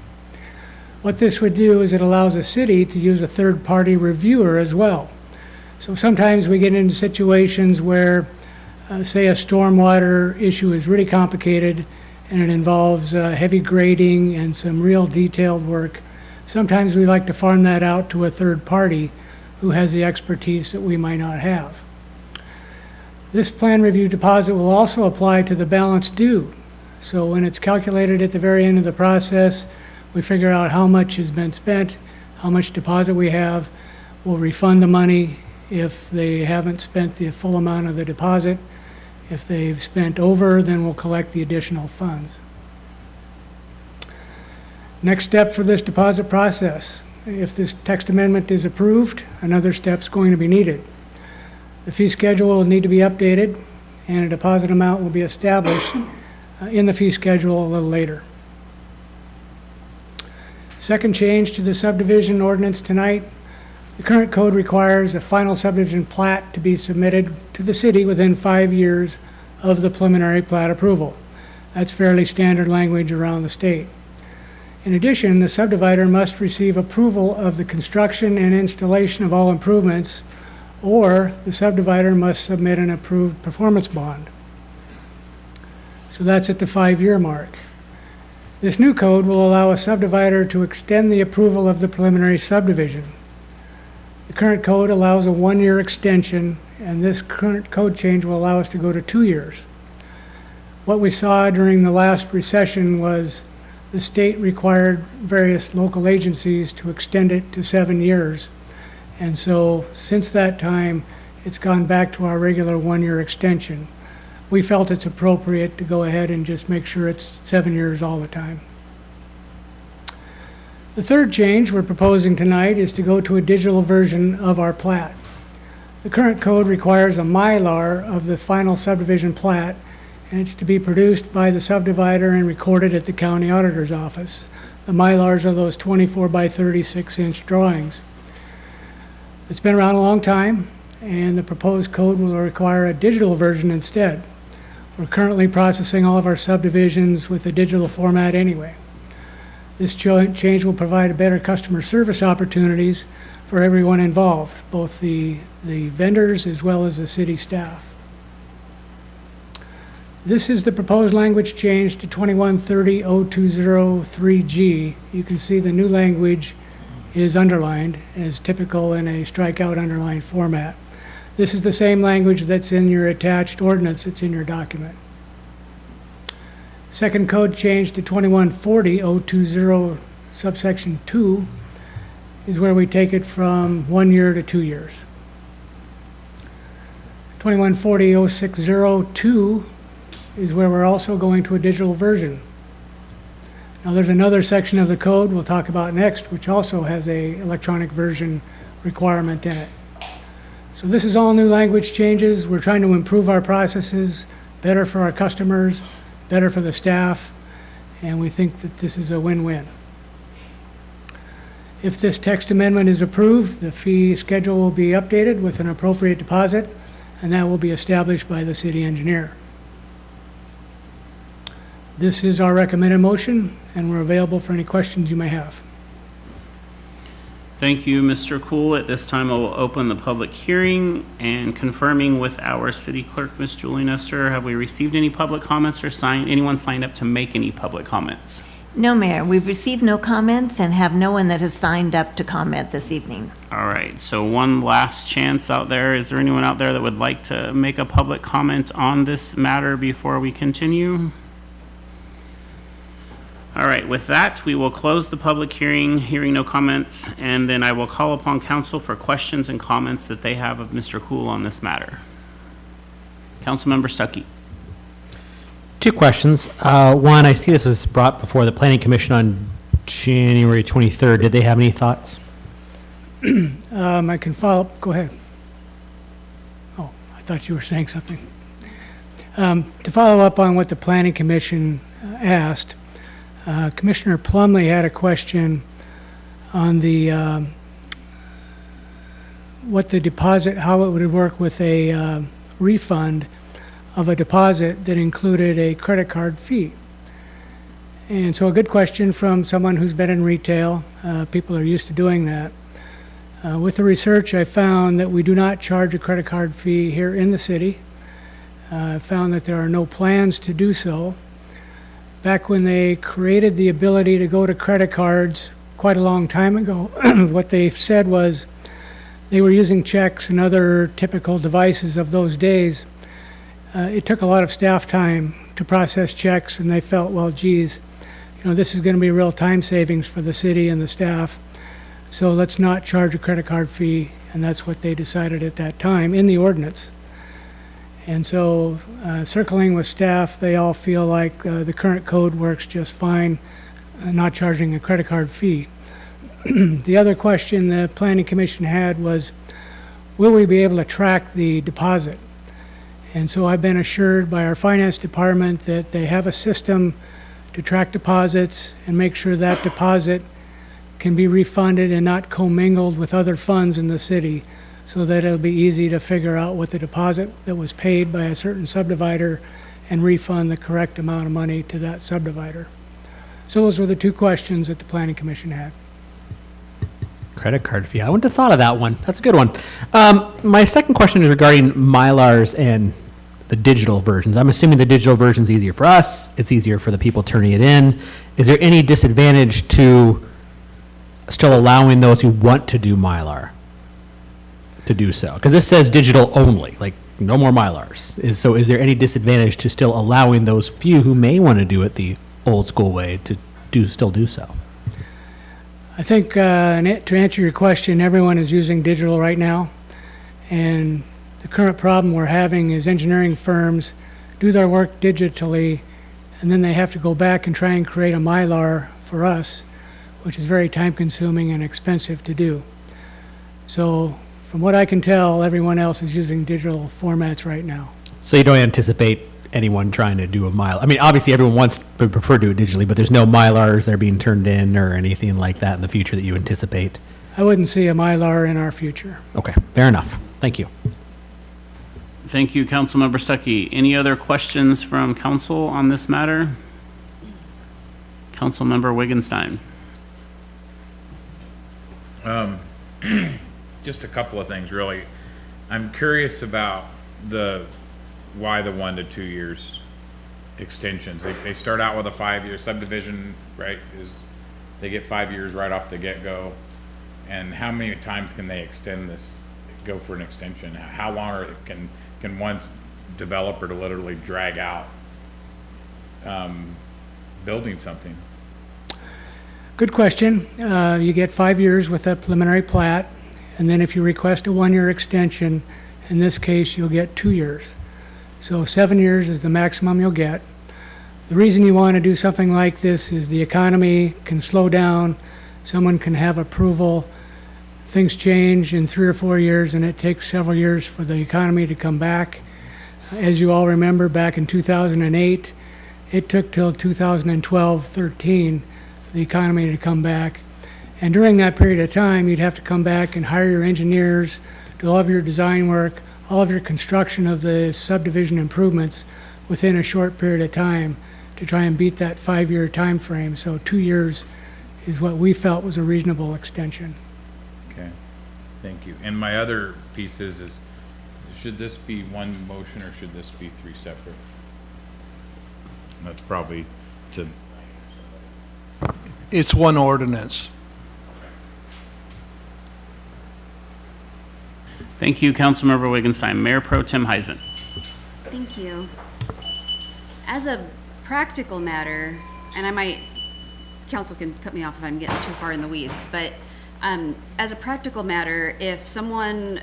What this would do is it allows a city to use a third-party reviewer as well. So sometimes we get into situations where, say, a stormwater issue is really complicated, and it involves heavy grading and some real detailed work. Sometimes we like to farm that out to a third party who has the expertise that we might not have. This plan review deposit will also apply to the balance due. So when it's calculated at the very end of the process, we figure out how much has been spent, how much deposit we have. We'll refund the money if they haven't spent the full amount of the deposit. If they've spent over, then we'll collect the additional funds. Next step for this deposit process. If this text amendment is approved, another step's going to be needed. The fee schedule will need to be updated, and a deposit amount will be established in the fee schedule a little later. Second change to the subdivision ordinance tonight. The current code requires a final subdivision plat to be submitted to the city within 5 years of the preliminary plat approval. That's fairly standard language around the state. In addition, the subdivider must receive approval of the construction and installation of all improvements, or the subdivider must submit an approved performance bond. So that's at the 5-year mark. This new code will allow a subdivider to extend the approval of the preliminary subdivision. The current code allows a 1-year extension, and this current code change will allow us to go to 2 years. What we saw during the last recession was the state required various local agencies to extend it to 7 years. And so since that time, it's gone back to our regular 1-year extension. We felt it's appropriate to go ahead and just make sure it's 7 years all the time. The third change we're proposing tonight is to go to a digital version of our plat. The current code requires a Mylar of the final subdivision plat, and it's to be produced by the subdivider and recorded at the county auditor's office. The Mylars are those 24 by 36-inch drawings. It's been around a long time, and the proposed code will require a digital version instead. We're currently processing all of our subdivisions with a digital format anyway. This change will provide better customer service opportunities for everyone involved, both the vendors as well as the city staff. This is the proposed language change to 2130.0203G. You can see the new language is underlined, as typical in a strikeout underlined format. This is the same language that's in your attached ordinance that's in your document. Second code change to 2140.020 subsection 2 is where we take it from 1 year to 2 years. 2140.060.2 is where we're also going to a digital version. Now there's another section of the code we'll talk about next, which also has a electronic version requirement in it. So this is all new language changes. We're trying to improve our processes, better for our customers, better for the staff, and we think that this is a win-win. If this text amendment is approved, the fee schedule will be updated with an appropriate deposit, and that will be established by the city engineer. This is our recommended motion, and we're available for any questions you may have. Thank you, Mr. Cool. At this time, I will open the public hearing, and confirming with our city clerk, Ms. Julie Nestor, have we received any public comments or anyone signed up to make any public comments? No, Mayor, we've received no comments and have no one that has signed up to comment this evening. All right, so one last chance out there. Is there anyone out there that would like to make a public comment on this matter before we continue? All right, with that, we will close the public hearing, hearing no comments, and then I will call upon council for questions and comments that they have of Mr. Cool on this matter. Councilmember Stuckey. Two questions. One, I see this was brought before the Planning Commission on January 23rd. Did they have any thoughts? I can follow up. Go ahead. Oh, I thought you were saying something. To follow up on what the Planning Commission asked, Commissioner Plumley had a question on the what the deposit, how it would work with a refund of a deposit that included a credit card fee. And so a good question from someone who's been in retail. People are used to doing that. With the research, I found that we do not charge a credit card fee here in the city. I found that there are no plans to do so. Back when they created the ability to go to credit cards quite a long time ago, what they said was they were using checks and other typical devices of those days. It took a lot of staff time to process checks, and they felt, well, geez, this is going to be real time savings for the city and the staff, so let's not charge a credit card fee, and that's what they decided at that time in the ordinance. And so, circling with staff, they all feel like the current code works just fine, not charging a credit card fee. The other question the Planning Commission had was, will we be able to track the deposit? And so I've been assured by our finance department that they have a system to track deposits and make sure that deposit can be refunded and not commingled with other funds in the city, so that it'll be easy to figure out what the deposit that was paid by a certain subdivider and refund the correct amount of money to that subdivider. So those were the two questions that the Planning Commission had. Credit card fee. I wouldn't have thought of that one. That's a good one. My second question is regarding Mylars and the digital versions. I'm assuming the digital version is easier for us. It's easier for the people turning it in. Is there any disadvantage to still allowing those who want to do Mylar to do so? Because this says digital only, like no more Mylars. So is there any disadvantage to still allowing those few who may want to do it the old school way to still do so? I think to answer your question, everyone is using digital right now, and the current problem we're having is engineering firms do their work digitally, and then they have to go back and try and create a Mylar for us, which is very time-consuming and expensive to do. So from what I can tell, everyone else is using digital formats right now. So you don't anticipate anyone trying to do a Mylar? I mean, obviously everyone wants to prefer to do it digitally, but there's no Mylars that are being turned in or anything like that in the future that you anticipate? I wouldn't see a Mylar in our future. Okay, fair enough. Thank you. Thank you, Councilmember Stuckey. Any other questions from council on this matter? Councilmember Wiggenstein. Just a couple of things, really. I'm curious about why the 1 to 2 years extensions. They start out with a 5-year subdivision, right? They get 5 years right off the get-go. And how many times can they extend this, go for an extension? How long can one developer to literally drag out building something? Good question. You get 5 years with a preliminary plat, and then if you request a 1-year extension, in this case, you'll get 2 years. So 7 years is the maximum you'll get. The reason you want to do something like this is the economy can slow down, someone can have approval, things change in 3 or 4 years, and it takes several years for the economy to come back. As you all remember, back in 2008, it took till 2012-13 for the economy to come back. And during that period of time, you'd have to come back and hire your engineers, do all of your design work, all of your construction of the subdivision improvements within a short period of time to try and beat that 5-year time frame. So 2 years is what we felt was a reasonable extension. Okay, thank you. And my other piece is should this be one motion or should this be 3 separate? That's probably to It's one ordinance. Thank you, Councilmember Wittgenstein. Mayor Pro Tem Heisen. Thank you. As a practical matter, and council can cut me off if I'm getting too far in the weeds, but as a practical matter, if someone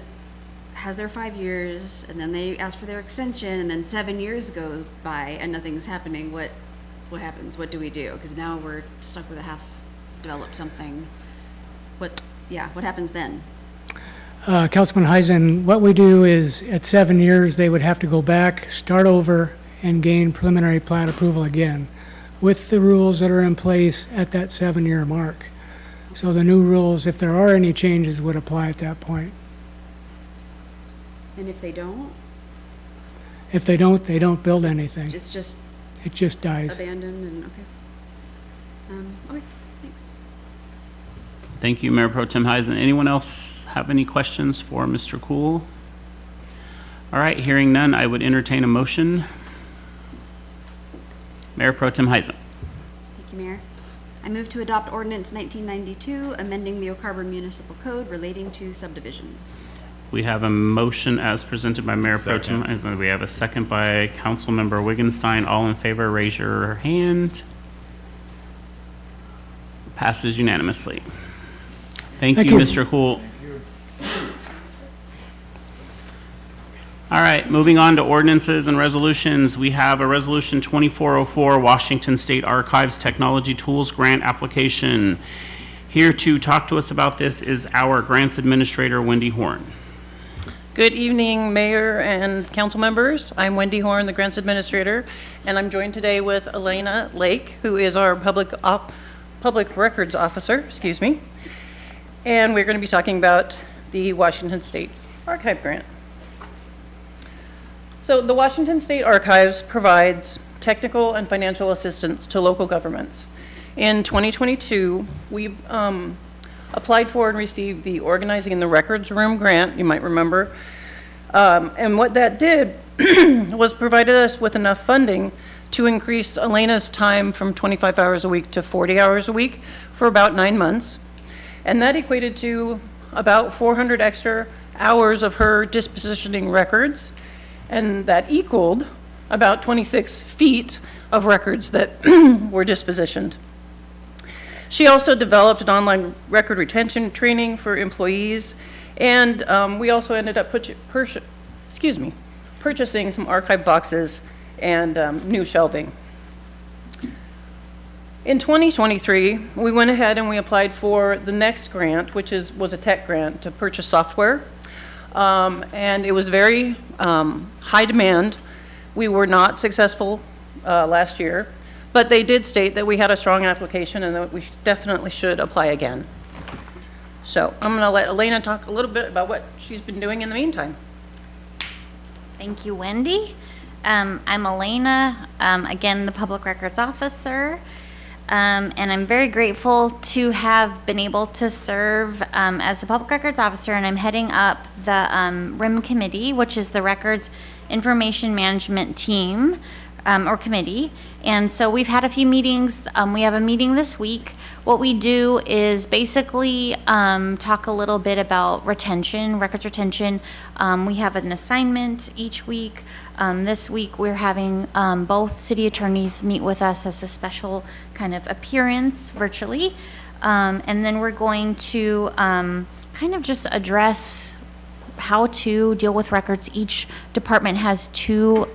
has their 5 years and then they ask for their extension and then 7 years go by and nothing's happening, what happens? What do we do? Because now we're stuck with a half-developed something. What happens then? Councilman Heisen, what we do is at 7 years, they would have to go back, start over, and gain preliminary plat approval again with the rules that are in place at that 7-year mark. So the new rules, if there are any changes, would apply at that point. And if they don't? If they don't build anything. It's just It just dies. abandoned and, okay. Okay, thanks. Thank you, Mayor Pro Tem Heisen. Anyone else have any questions for Mr. Cool? All right, hearing none, I would entertain a motion. Mayor Pro Tem Heisen. Thank you, Mayor. I move to adopt ordinance 1992, amending the Oak Harbor Municipal Code relating to subdivisions. We have a motion as presented by Mayor Pro Tem Heisen. We have a second by Councilmember Wittgenstein. All in favor, raise your hand. Passes unanimously. Thank you, Mr. Cool. All right, moving on to ordinances and resolutions. We have a resolution 2404, Washington State Archives Technology Tools Grant Application. Here to talk to us about this is our grants administrator, Wendy Horn. Good evening, Mayor and council members. I'm Wendy Horn, the grants administrator, and I'm joined today with Elena Lake, who is our public records officer, and we're going to be talking about the Washington State Archive Grant. So the Washington State Archives provides technical and financial assistance to local governments. In 2022, we applied for and received the Organizing the Records Room grant, you might remember. And what that did was provided us with enough funding to increase Elena's time from 25 hours a week to 40 hours a week for about 9 months. And that equated to about 400 extra hours of her dispositioning records. And that equaled about 26 feet of records that were dispositioned. She also developed an online record retention training for employees, and we also ended up purchasing some archive boxes and new shelving. In 2023, we went ahead and we applied for the next grant, which was a tech grant to purchase software. And it was very high demand. We were not successful last year, but they did state that we had a strong application and that we definitely should apply again. So I'm going to let Elena talk a little bit about what she's been doing in the meantime. Thank you, Wendy. I'm Elena, again, the Public Records Officer. And I'm very grateful to have been able to serve as the Public Records Officer, and I'm heading up the RIM Committee, which is the Records Information Management Team, or Committee. And so we've had a few meetings. We have a meeting this week. What we do is basically talk a little bit about retention, records retention. We have an assignment each week. This week we're having both city attorneys meet with us as a special kind of appearance virtually. And then we're going to kind of just address how to deal with records. Each department has 2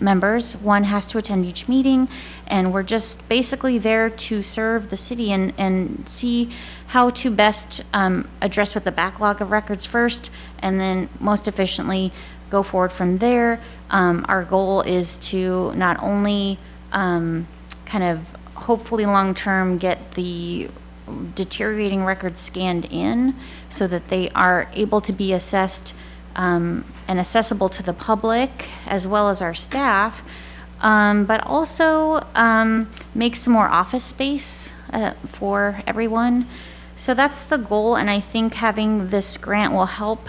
members. One has to attend each meeting, and we're just basically there to serve the city and see how to best address with the backlog of records first, and then most efficiently go forward from there. Our goal is to not only kind of hopefully long-term get the deteriorating records scanned in so that they are able to be assessed and accessible to the public as well as our staff, but also make some more office space for everyone. So that's the goal, and I think having this grant will help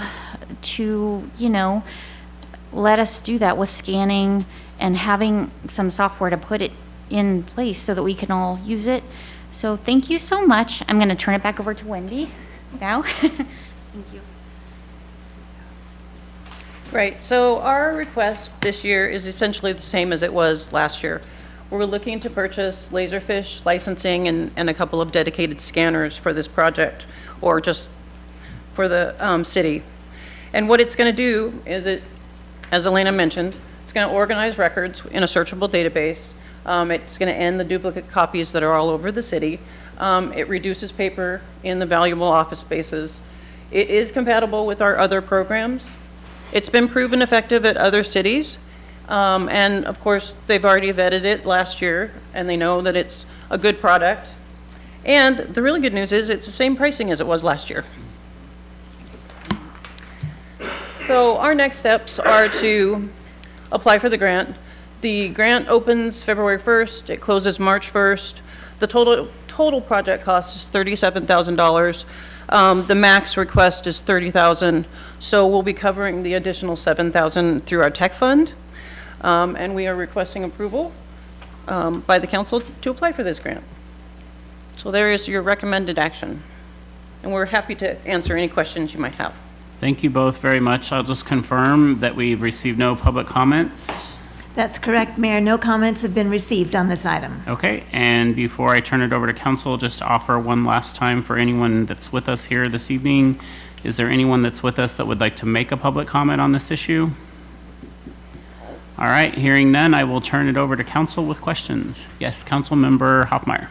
to, let us do that with scanning and having some software to put it in place so that we can all use it. So thank you so much. I'm going to turn it back over to Wendy now. Thank you. Right, so our request this year is essentially the same as it was last year. We're looking to purchase Laserfish licensing and a couple of dedicated scanners for this project, or just for the city. And what it's going to do is as Elena mentioned, it's going to organize records in a searchable database. It's going to end the duplicate copies that are all over the city. It reduces paper in the valuable office spaces. It is compatible with our other programs. It's been proven effective at other cities. And of course, they've already vetted it last year, and they know that it's a good product. And the really good news is it's the same pricing as it was last year. So our next steps are to apply for the grant. The grant opens February 1st. It closes March 1st. The total project cost is $37,000. The max request is $30,000. So we'll be covering the additional $7,000 through our tech fund. And we are requesting approval by the council to apply for this grant. So there is your recommended action. And we're happy to answer any questions you might have. Thank you both very much. I'll just confirm that we've received no public comments. That's correct, Mayor. No comments have been received on this item. Okay, and before I turn it over to council, just to offer one last time for anyone that's with us here this evening, is there anyone that's with us that would like to make a public comment on this issue? All right, hearing none, I will turn it over to council with questions. Yes, Councilmember Hoffmeyer.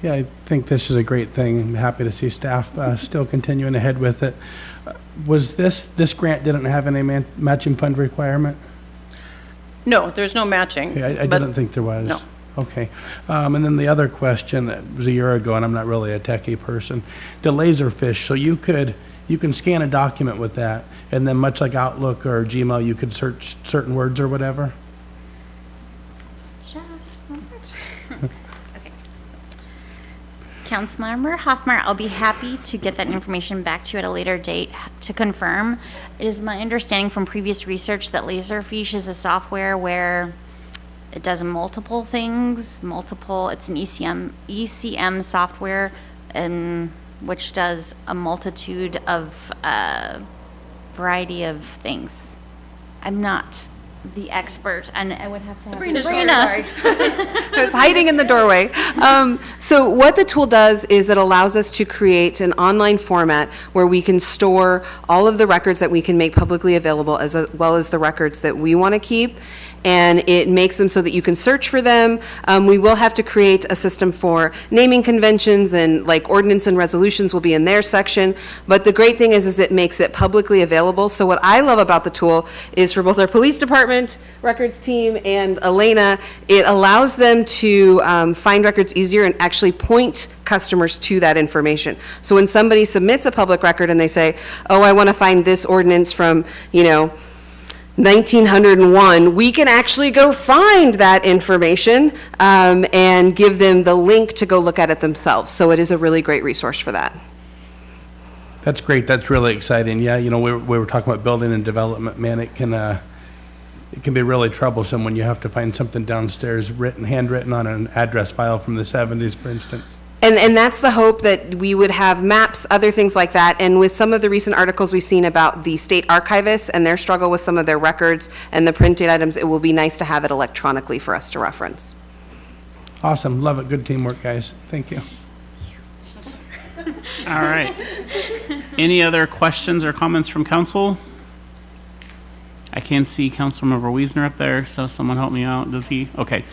Yeah, I think this is a great thing. I'm happy to see staff still continuing ahead with it. Was this grant didn't have any matching fund requirement? No, there's no matching. Okay, I didn't think there was. No. Okay. And then the other question, it was a year ago, and I'm not really a techie person. The Laserfish, so you can scan a document with that, and then much like Outlook or Gmail, you could search certain words or whatever? Just a moment. Okay. Councilmember Hoffmeyer, I'll be happy to get that information back to you at a later date to confirm. It is my understanding from previous research that Laserfish is a software where it does multiple things, it's an ECM software, which does a multitude of variety of things. I'm not the expert, and I would have to Sabrina's Sabrina. sorry. I was hiding in the doorway. So what the tool does is it allows us to create an online format where we can store all of the records that we can make publicly available, as well as the records that we want to keep. And it makes them so that you can search for them. We will have to create a system for naming conventions, and like ordinance and resolutions will be in their section. But the great thing is it makes it publicly available. So what I love about the tool is for both our police department, records team, and Elena, it allows them to find records easier and actually point customers to that information. So when somebody submits a public record and they say, oh, I want to find this ordinance from, 1901, we can actually go find that information and give them the link to go look at it themselves. So it is a really great resource for that. That's great. That's really exciting. Yeah, we were talking about building and development. Man, it can be really troublesome when you have to find something downstairs handwritten on an address file from the 70s, for instance. And that's the hope, that we would have maps, other things like that. And with some of the recent articles we've seen about the state archivists and their struggle with some of their records and the printed items, it will be nice to have it electronically for us to reference. Awesome. Love it. Good teamwork, guys. Thank you. All right. Any other questions or comments from council? I can't see Councilmember Wiesner up there, so someone help me out. Does he? Okay.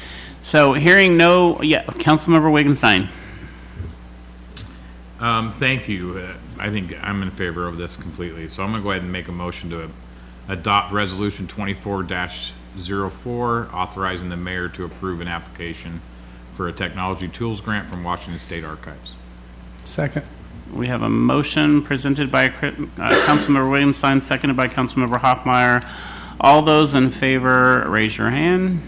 So hearing Councilmember Wittgenstein. Thank you. I think I'm in favor of this completely. So I'm going to go ahead and make a motion to adopt Resolution 24-04, authorizing the mayor to approve an application for a technology tools grant from Washington State Archives. Second. We have a motion presented by Councilmember Wittgenstein, seconded by Councilmember Hoffmeyer. All those in favor, raise your hand.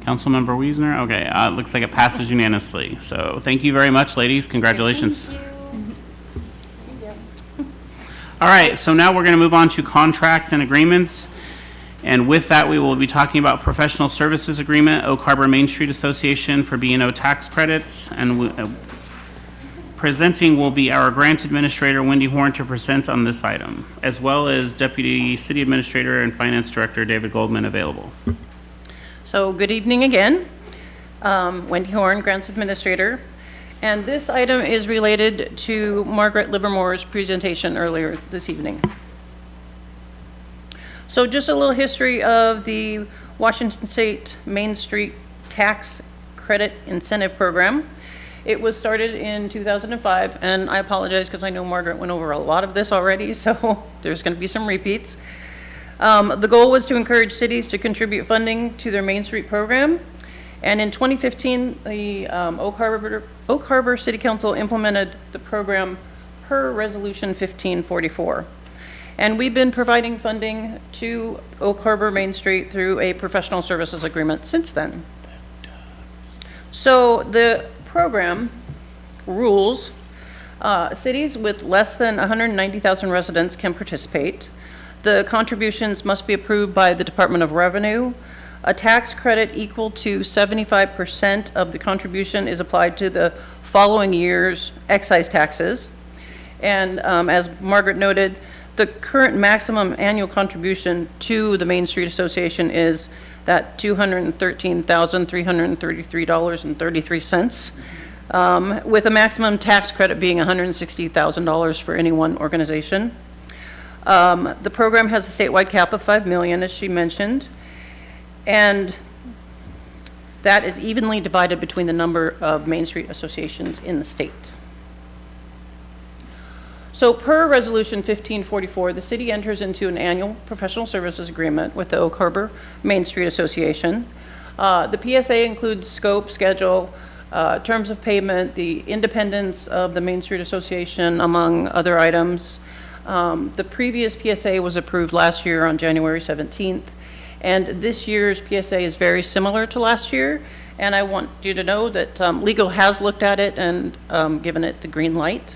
Councilmember Wiesner? Okay, it looks like it passes unanimously. So thank you very much, ladies. Congratulations. All right, so now we're going to move on to contract and agreements. And with that, we will be talking about professional services agreement, Oak Harbor Main Street Association for B&O tax credits. And presenting will be our grant administrator, Wendy Horn, to present on this item, as well as Deputy City Administrator and Finance Director, David Goldman, available. So good evening again. Wendy Horn, Grants Administrator. And this item is related to Margaret Livermore's presentation earlier this evening. So just a little history of the Washington State Main Street Tax Credit Incentive Program. It was started in 2005, and I apologize because I know Margaret went over a lot of this already, so there's going to be some repeats. The goal was to encourage cities to contribute funding to their Main Street program. And in 2015, the Oak Harbor City Council implemented the program per Resolution 1544. And we've been providing funding to Oak Harbor Main Street through a professional services agreement since then. So the program rules, cities with less than 190,000 residents can participate. The contributions must be approved by the Department of Revenue. A tax credit equal to 75% of the contribution is applied to the following year's excise taxes. And as Margaret noted, the current maximum annual contribution to the Main Street Association is that $213,333.33, with a maximum tax credit being $160,000 for any one organization. The program has a statewide cap of $5 million, as she mentioned, and that is evenly divided between the number of Main Street associations in the state. So per Resolution 1544, the city enters into an annual professional services agreement with the Oak Harbor Main Street Association. The PSA includes scope, schedule, terms of payment, the independence of the Main Street Association, among other items. The previous PSA was approved last year on January 17th, and this year's PSA is very similar to last year. And I want you to know that legal has looked at it and given it the green light.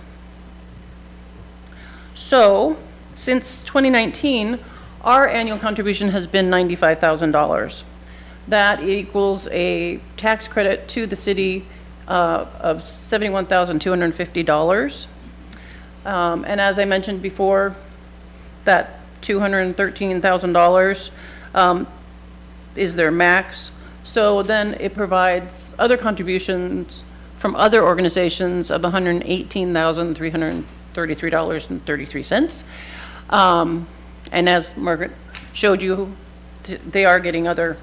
So, since 2019, our annual contribution has been $95,000. That equals a tax credit to the city of $71,250. And as I mentioned before, that $213,000 is their max. So then it provides other contributions from other organizations of $118,333.33. And as Margaret showed you, they are getting other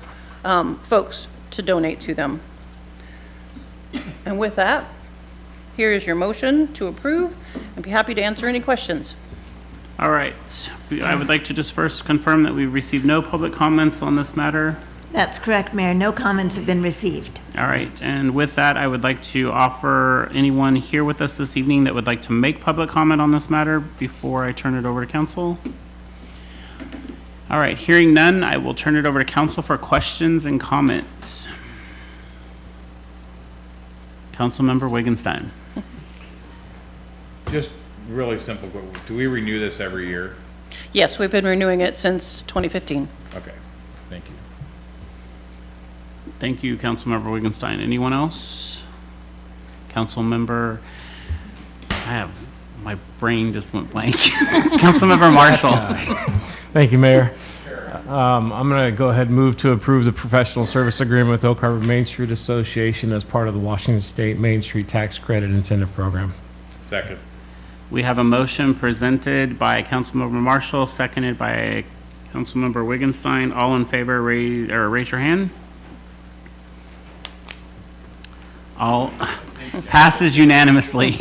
folks to donate to them. And with that, here is your motion to approve. I'd be happy to answer any questions. All right. I would like to just first confirm that we've received no public comments on this matter. That's correct, Mayor. No comments have been received. All right. And with that, I would like to offer anyone here with us this evening that would like to make public comment on this matter before I turn it over to council. All right. Hearing none, I will turn it over to council for questions and comments. Councilmember Wittgenstein. Just really simple, do we renew this every year? Yes, we've been renewing it since 2015. Okay, thank you. Thank you, Councilmember Wittgenstein. Anyone else? Councilmember, my brain just went blank. Councilmember Marshall. Thank you, Mayor. I'm going to go ahead and move to approve the professional service agreement with Oak Harbor Main Street Association as part of the Washington State Main Street Tax Credit Incentive Program. Second. We have a motion presented by Councilmember Marshall, seconded by Councilmember Wittgenstein. All in favor, raise your hand. All passes unanimously.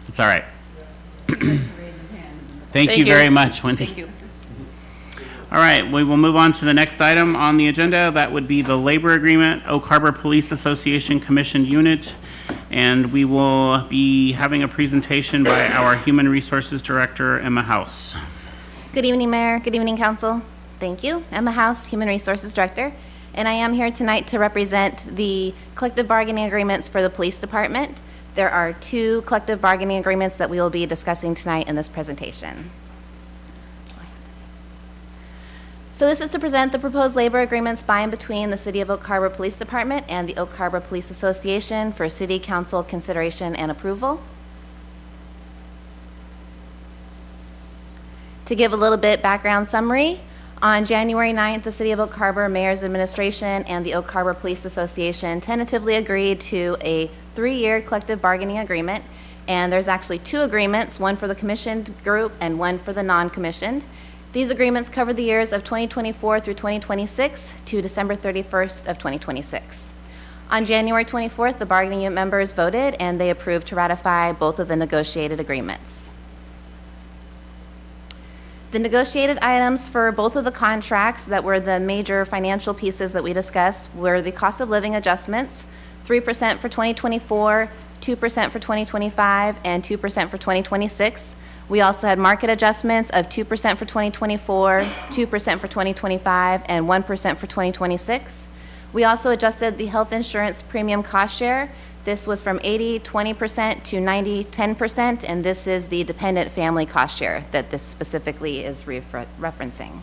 It's all right. Thank you very much, Wendy. Thank you. All right, we will move on to the next item on the agenda. That would be the labor agreement, Oak Harbor Police Association Commissioned Unit. And we will be having a presentation by our Human Resources Director, Emma House. Good evening, Mayor. Good evening, Council. Thank you. Emma House, Human Resources Director. And I am here tonight to represent the collective bargaining agreements for the police department. There are 2 collective bargaining agreements that we will be discussing tonight in this presentation. So this is to present the proposed labor agreements by and between the City of Oak Harbor Police Department and the Oak Harbor Police Association for City Council consideration and approval. To give a little bit background summary, on January 9th, the City of Oak Harbor Mayor's Administration and the Oak Harbor Police Association tentatively agreed to a 3-year collective bargaining agreement. And there's actually 2 agreements, one for the commissioned group and one for the non-commissioned. These agreements cover the years of 2024 through 2026 to December 31st of 2026. On January 24th, the bargaining unit members voted and they approved to ratify both of the negotiated agreements. The negotiated items for both of the contracts that were the major financial pieces that we discussed were the cost of living adjustments, 3% for 2024, 2% for 2025, and 2% for 2026. We also had market adjustments of 2% for 2024, 2% for 2025, and 1% for 2026. We also adjusted the health insurance premium cost share. This was from 80-20% to 90-10%, and this is the dependent family cost share that this specifically is referencing.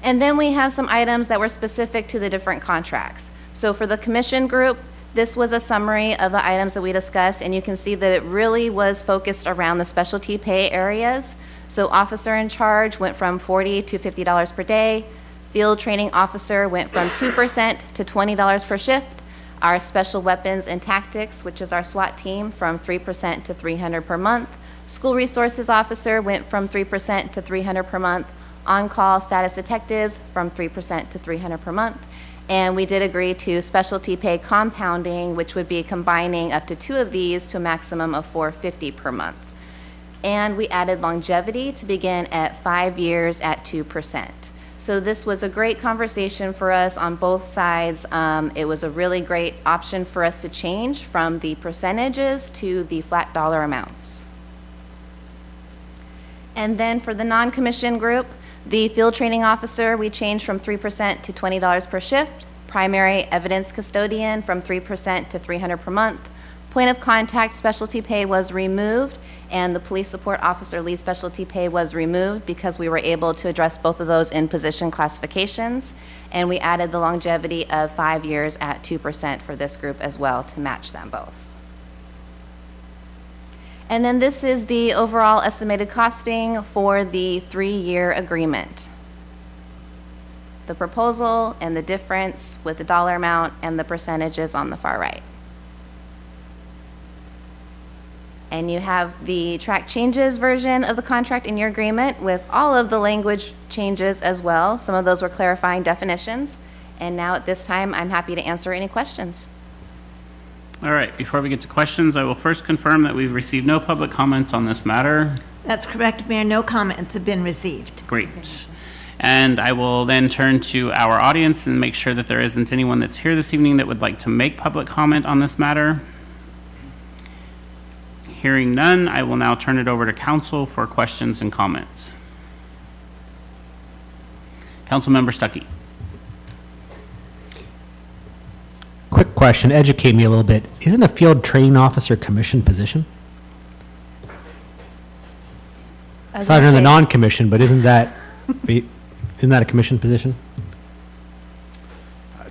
And then we have some items that were specific to the different contracts. So for the commission group, this was a summary of the items that we discussed, and you can see that it really was focused around the specialty pay areas. So officer in charge went from $40 to $50 per day. Field training officer went from 2% to $20 per shift. Our special weapons and tactics, which is our SWAT team, from 3% to $300 per month. School resources officer went from 3% to $300 per month. On-call status detectives from 3% to $300 per month. And we did agree to specialty pay compounding, which would be combining up to 2 of these to a maximum of $450 per month. And we added longevity to begin at 5 years at 2%. So this was a great conversation for us on both sides. It was a really great option for us to change from the percentages to the flat dollar amounts. And then for the non-commissioned group, the field training officer, we changed from 3% to $20 per shift. Primary evidence custodian from 3% to $300 per month. Point of contact specialty pay was removed, and the police support officer lead specialty pay was removed because we were able to address both of those in position classifications. And we added the longevity of 5 years at 2% for this group as well to match them both. And then this is the overall estimated costing for the 3-year agreement. The proposal and the difference with the dollar amount and the percentages on the far right. And you have the track changes version of the contract in your agreement with all of the language changes as well. Some of those were clarifying definitions. And now at this time, I'm happy to answer any questions. All right, before we get to questions, I will first confirm that we've received no public comment on this matter. That's correct, Mayor. No comments have been received. Great. And I will then turn to our audience and make sure that there isn't anyone that's here this evening that would like to make public comment on this matter. Hearing none, I will now turn it over to council for questions and comments. Councilmember Stuckey. Quick question, educate me a little bit. Isn't a field training officer commission position? Aside from the non-commission, but isn't that a commission position?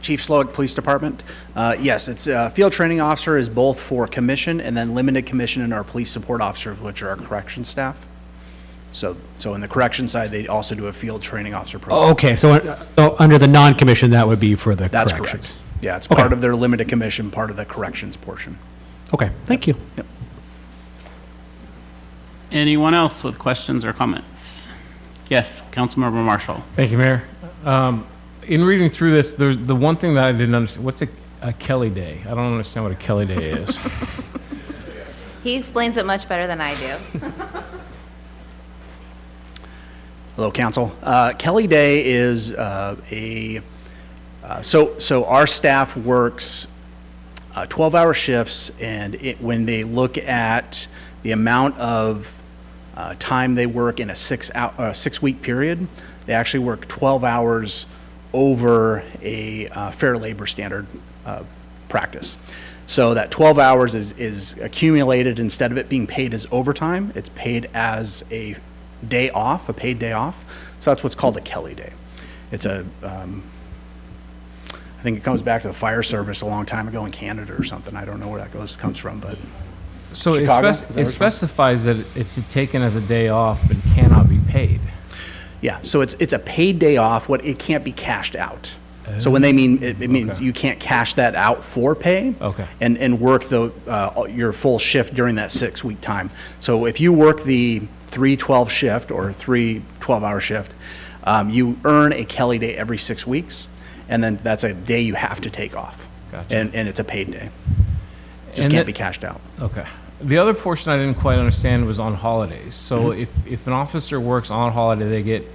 Chief Slowick, Police Department. Yes, it's field training officer is both for commission and then limited commission in our police support officers, which are our corrections staff. So in the correction side, they also do a field training officer program. Oh, okay, so under the non-commission, that would be for the That's corrections. correct. Yeah, it's Okay. part of their limited commission, part of the corrections portion. Okay, thank you. Yep. Anyone else with questions or comments? Yes, Councilmember Marshall. Thank you, Mayor. In reading through this, there's the one thing that I didn't understand. What's a Kelly Day? I don't understand what a Kelly Day is. He explains it much better than I do. Hello, Council. Kelly Day is so our staff works 12-hour shifts, and when they look at the amount of time they work in a 6-week period, they actually work 12 hours over a fair labor standard practice. So that 12 hours is accumulated. Instead of it being paid as overtime, it's paid as a day off, a paid day off. So that's what's called a Kelly Day. It's I think it comes back to the fire service a long time ago in Canada or something. I don't know where that comes from, but So Chicago? it, Is that where it it's from? specifies that it's taken as a day off but cannot be paid. yeah, so it's a paid day off. What it can't be cashed out. So when they mean it means Okay. you can't cash that out for pay. Okay. And work your full shift during that 6-week time. So if you work the 3/12 shift or 3 12-hour shift, you earn a Kelly Day every 6 weeks, and then that's a day you have to take off. Gotcha. And it's a paid day. Just And can't the- be cashed out. Okay. The other portion I didn't quite understand was on holidays. So if an officer works on holiday, they get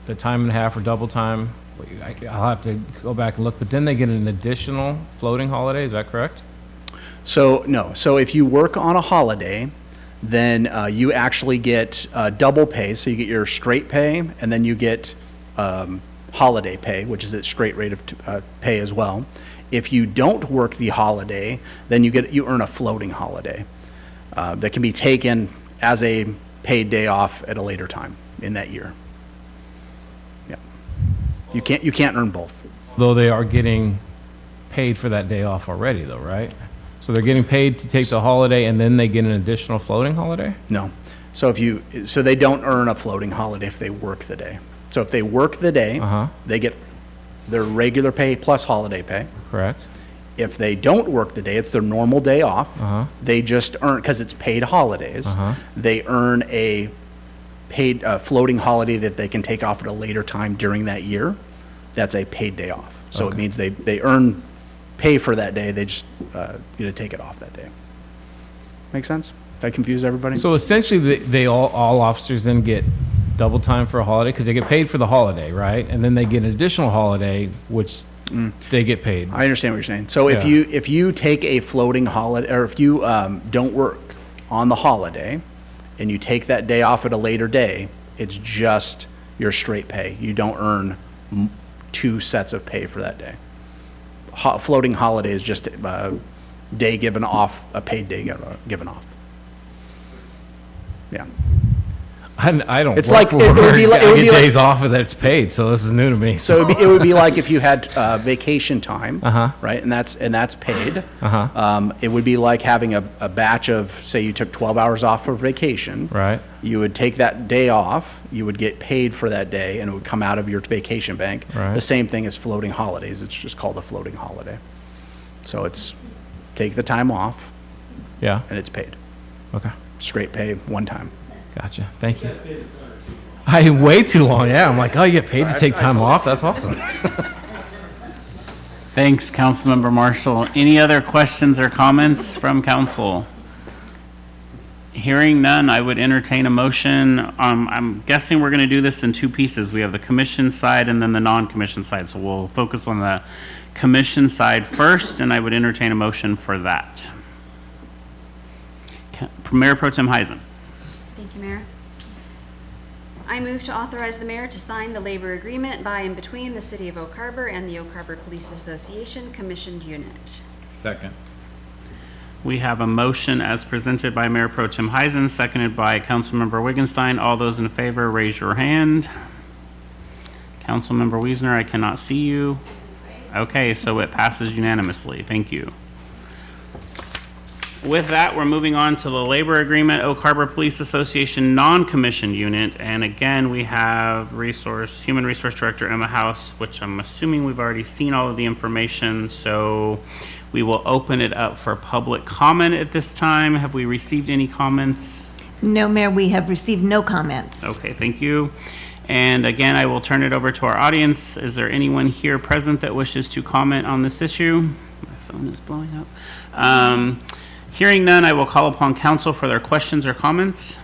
the time and a half or double time. I'll have to go back and look, but then they get an additional floating holiday. Is that correct? So, no. So if you work on a holiday, then you actually get double pay. So you get your straight pay, and then you get holiday pay, which is at straight rate of pay as well. If you don't work the holiday, then you earn a floating holiday that can be taken as a paid day off at a later time in that year. Yeah. You can't earn both. Though they are getting paid for that day off already, though, right? So they're getting paid to take the holiday, and then they get an additional floating holiday? No. So so they don't earn a floating holiday if they work the day. So if they work the day, they get their regular pay plus holiday pay. Correct. If they don't work the day, it's their normal day off. They just earn, because it's paid holidays, they earn a paid floating holiday that they can take off at a later time during that year. That's a paid day off. So it means they earn pay for that day. They just get to take it off that day. Make sense? Did I confuse everybody? So essentially, they all officers then get double time for a holiday because they get paid for the holiday, right? And then they get an additional holiday, which they get paid. I understand what you're saying. So if you take a floating holiday, or if you don't work on the holiday, and you take that day off at a later day, it's just your straight pay. You don't earn 2 sets of pay for that day. Floating holiday is just a day given off, a paid day given off. Yeah. I don't. It's work like for it would be work. like it would I be get like days off that it's paid, so this is new to me. so it would be like if you had vacation time, right? And that's paid. It would be like having a batch of, say you took 12 hours off for vacation. Right. You would take that day off, you would get paid for that day, and it would come out of your vacation bank. Right. The same thing as floating holidays. It's just called a floating holiday. So it's take the time off. Yeah. And it's paid. Okay. Straight pay one time. Gotcha. Thank you. Way too long. Yeah. I'm like, oh, you get paid to take time off? That's awesome. Thanks, Councilmember Marshall. Any other questions or comments from council? Hearing none, I would entertain a motion. I'm guessing we're going to do this in 2 pieces. We have the commission side and then the non-commission side. So we'll focus on the commission side first, and I would entertain a motion for that. Mayor Pro Tem Heisen. Thank you, Mayor. I move to authorize the mayor to sign the labor agreement by and between the City of Oak Harbor and the Oak Harbor Police Association Commissioned Unit. Second. We have a motion as presented by Mayor Pro Tem Heisen, seconded by Councilmember Wiggenstein. All those in favor, raise your hand. Councilmember Wiesner, I cannot see you. Okay, so it passes unanimously. Thank you. With that, we're moving on to the labor agreement, Oak Harbor Police Association non-commissioned unit. And again, we have Human Resource Director Emma House, which I'm assuming we've already seen all of the information. So we will open it up for public comment at this time. Have we received any comments? No, Mayor, we have received no comments. Okay, thank you. And again, I will turn it over to our audience. Is there anyone here present that wishes to comment on this issue? My phone is blowing up. Hearing none, I will call upon council for their questions or comments.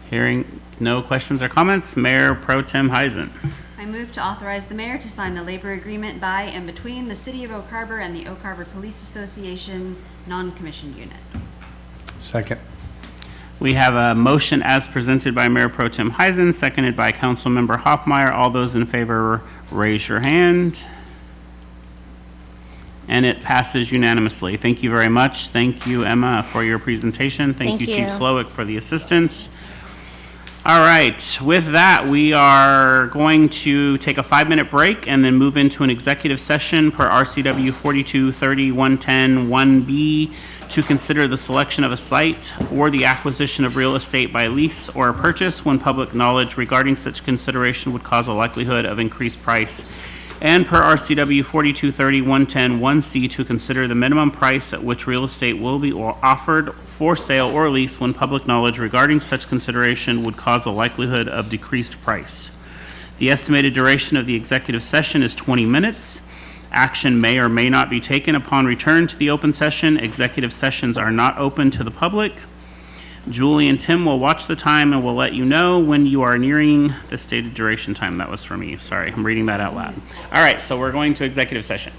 Hearing no questions or comments, Mayor Pro Tem Heisen. I move to authorize the mayor to sign the labor agreement by and between the City of Oak Harbor and the Oak Harbor Police Association non-commissioned unit. Second. We have a motion as presented by Mayor Pro Tem Heisen, seconded by Councilmember Hoffmeyer. All those in favor, raise your hand. And it passes unanimously. Thank you very much. Thank you, Emma, for your presentation. Thank you, Thank Chief you. Slowick, for the assistance. All right, with that, we are going to take a 5-minute break and then move into an executive session per RCW 4230-110-1B to consider the selection of a site or the acquisition of real estate by lease or purchase when public knowledge regarding such consideration would cause a likelihood of increased price. And per RCW 4230-110-1C to consider the minimum price at which real estate will be offered for sale or lease when public knowledge regarding such consideration would cause a likelihood of decreased price. The estimated duration of the executive session is 20 minutes. Action may or may not be taken upon return to the open session. Executive sessions are not open to the public. Julie and Tim will watch the time and will let you know when you are nearing the stated duration time. That was for me. Sorry, I'm reading that out loud. All right, so we're going to executive session.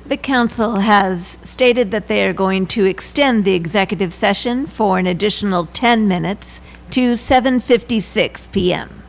The council has stated that they are going to extend the executive session for an additional 10 minutes to 7:56 PM.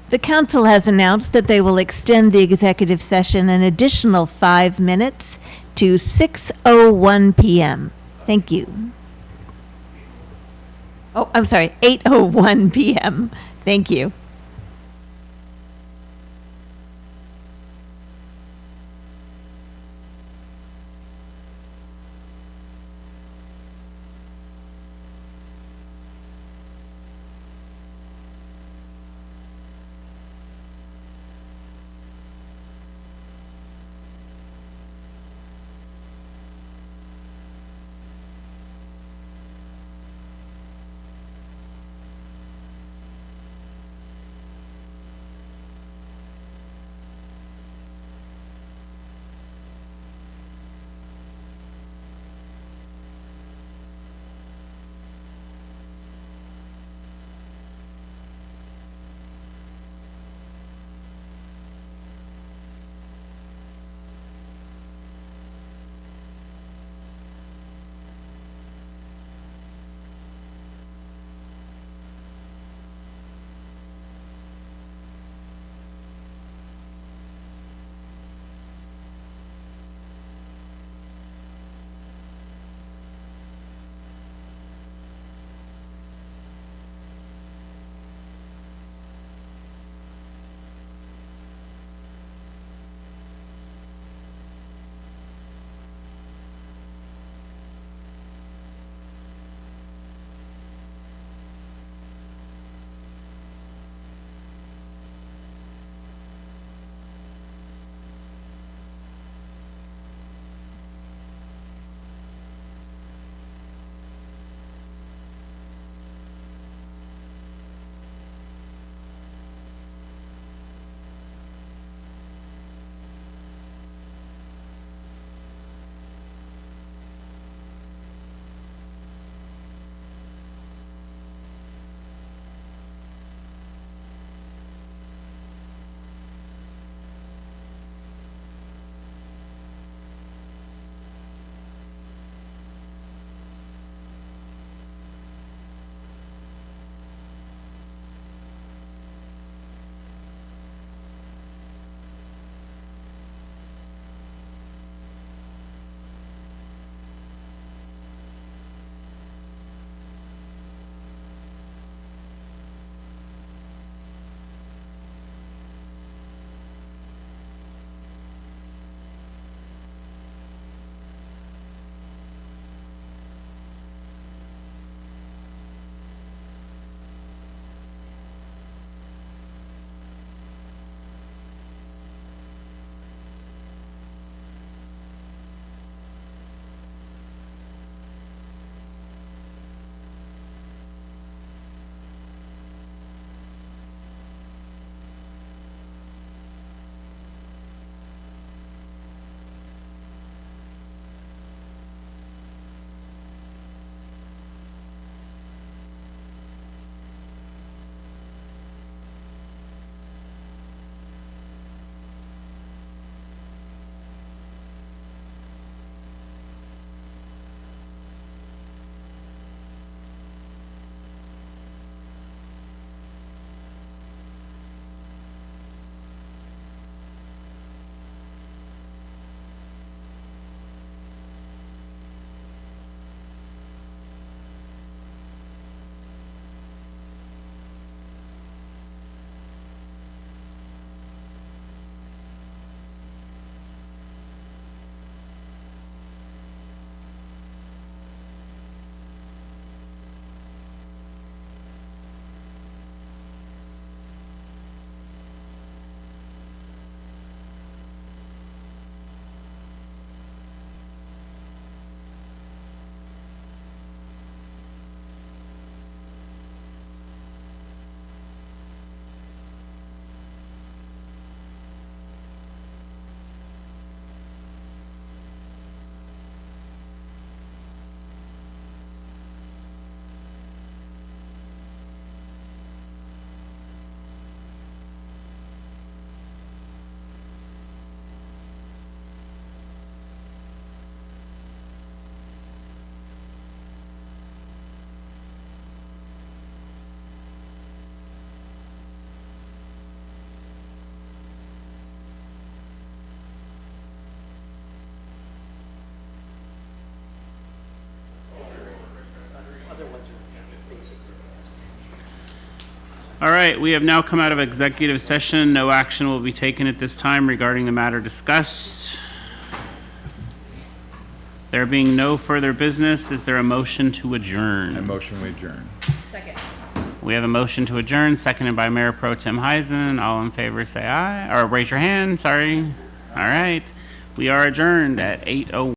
The council has announced that they will extend the executive session an additional 5 minutes to 6:01 PM. Thank you. Oh, I'm sorry, 8:01 PM. Thank you. All right, we have now come out of executive session. No action will be taken at this time regarding the matter discussed. There being no further business, is there a motion to adjourn? I motion we adjourn. We have a motion to adjourn, seconded by Mayor Pro Tem Heisen. All in favor, say aye, or raise your hand, sorry. All right, we are adjourned at 8:01.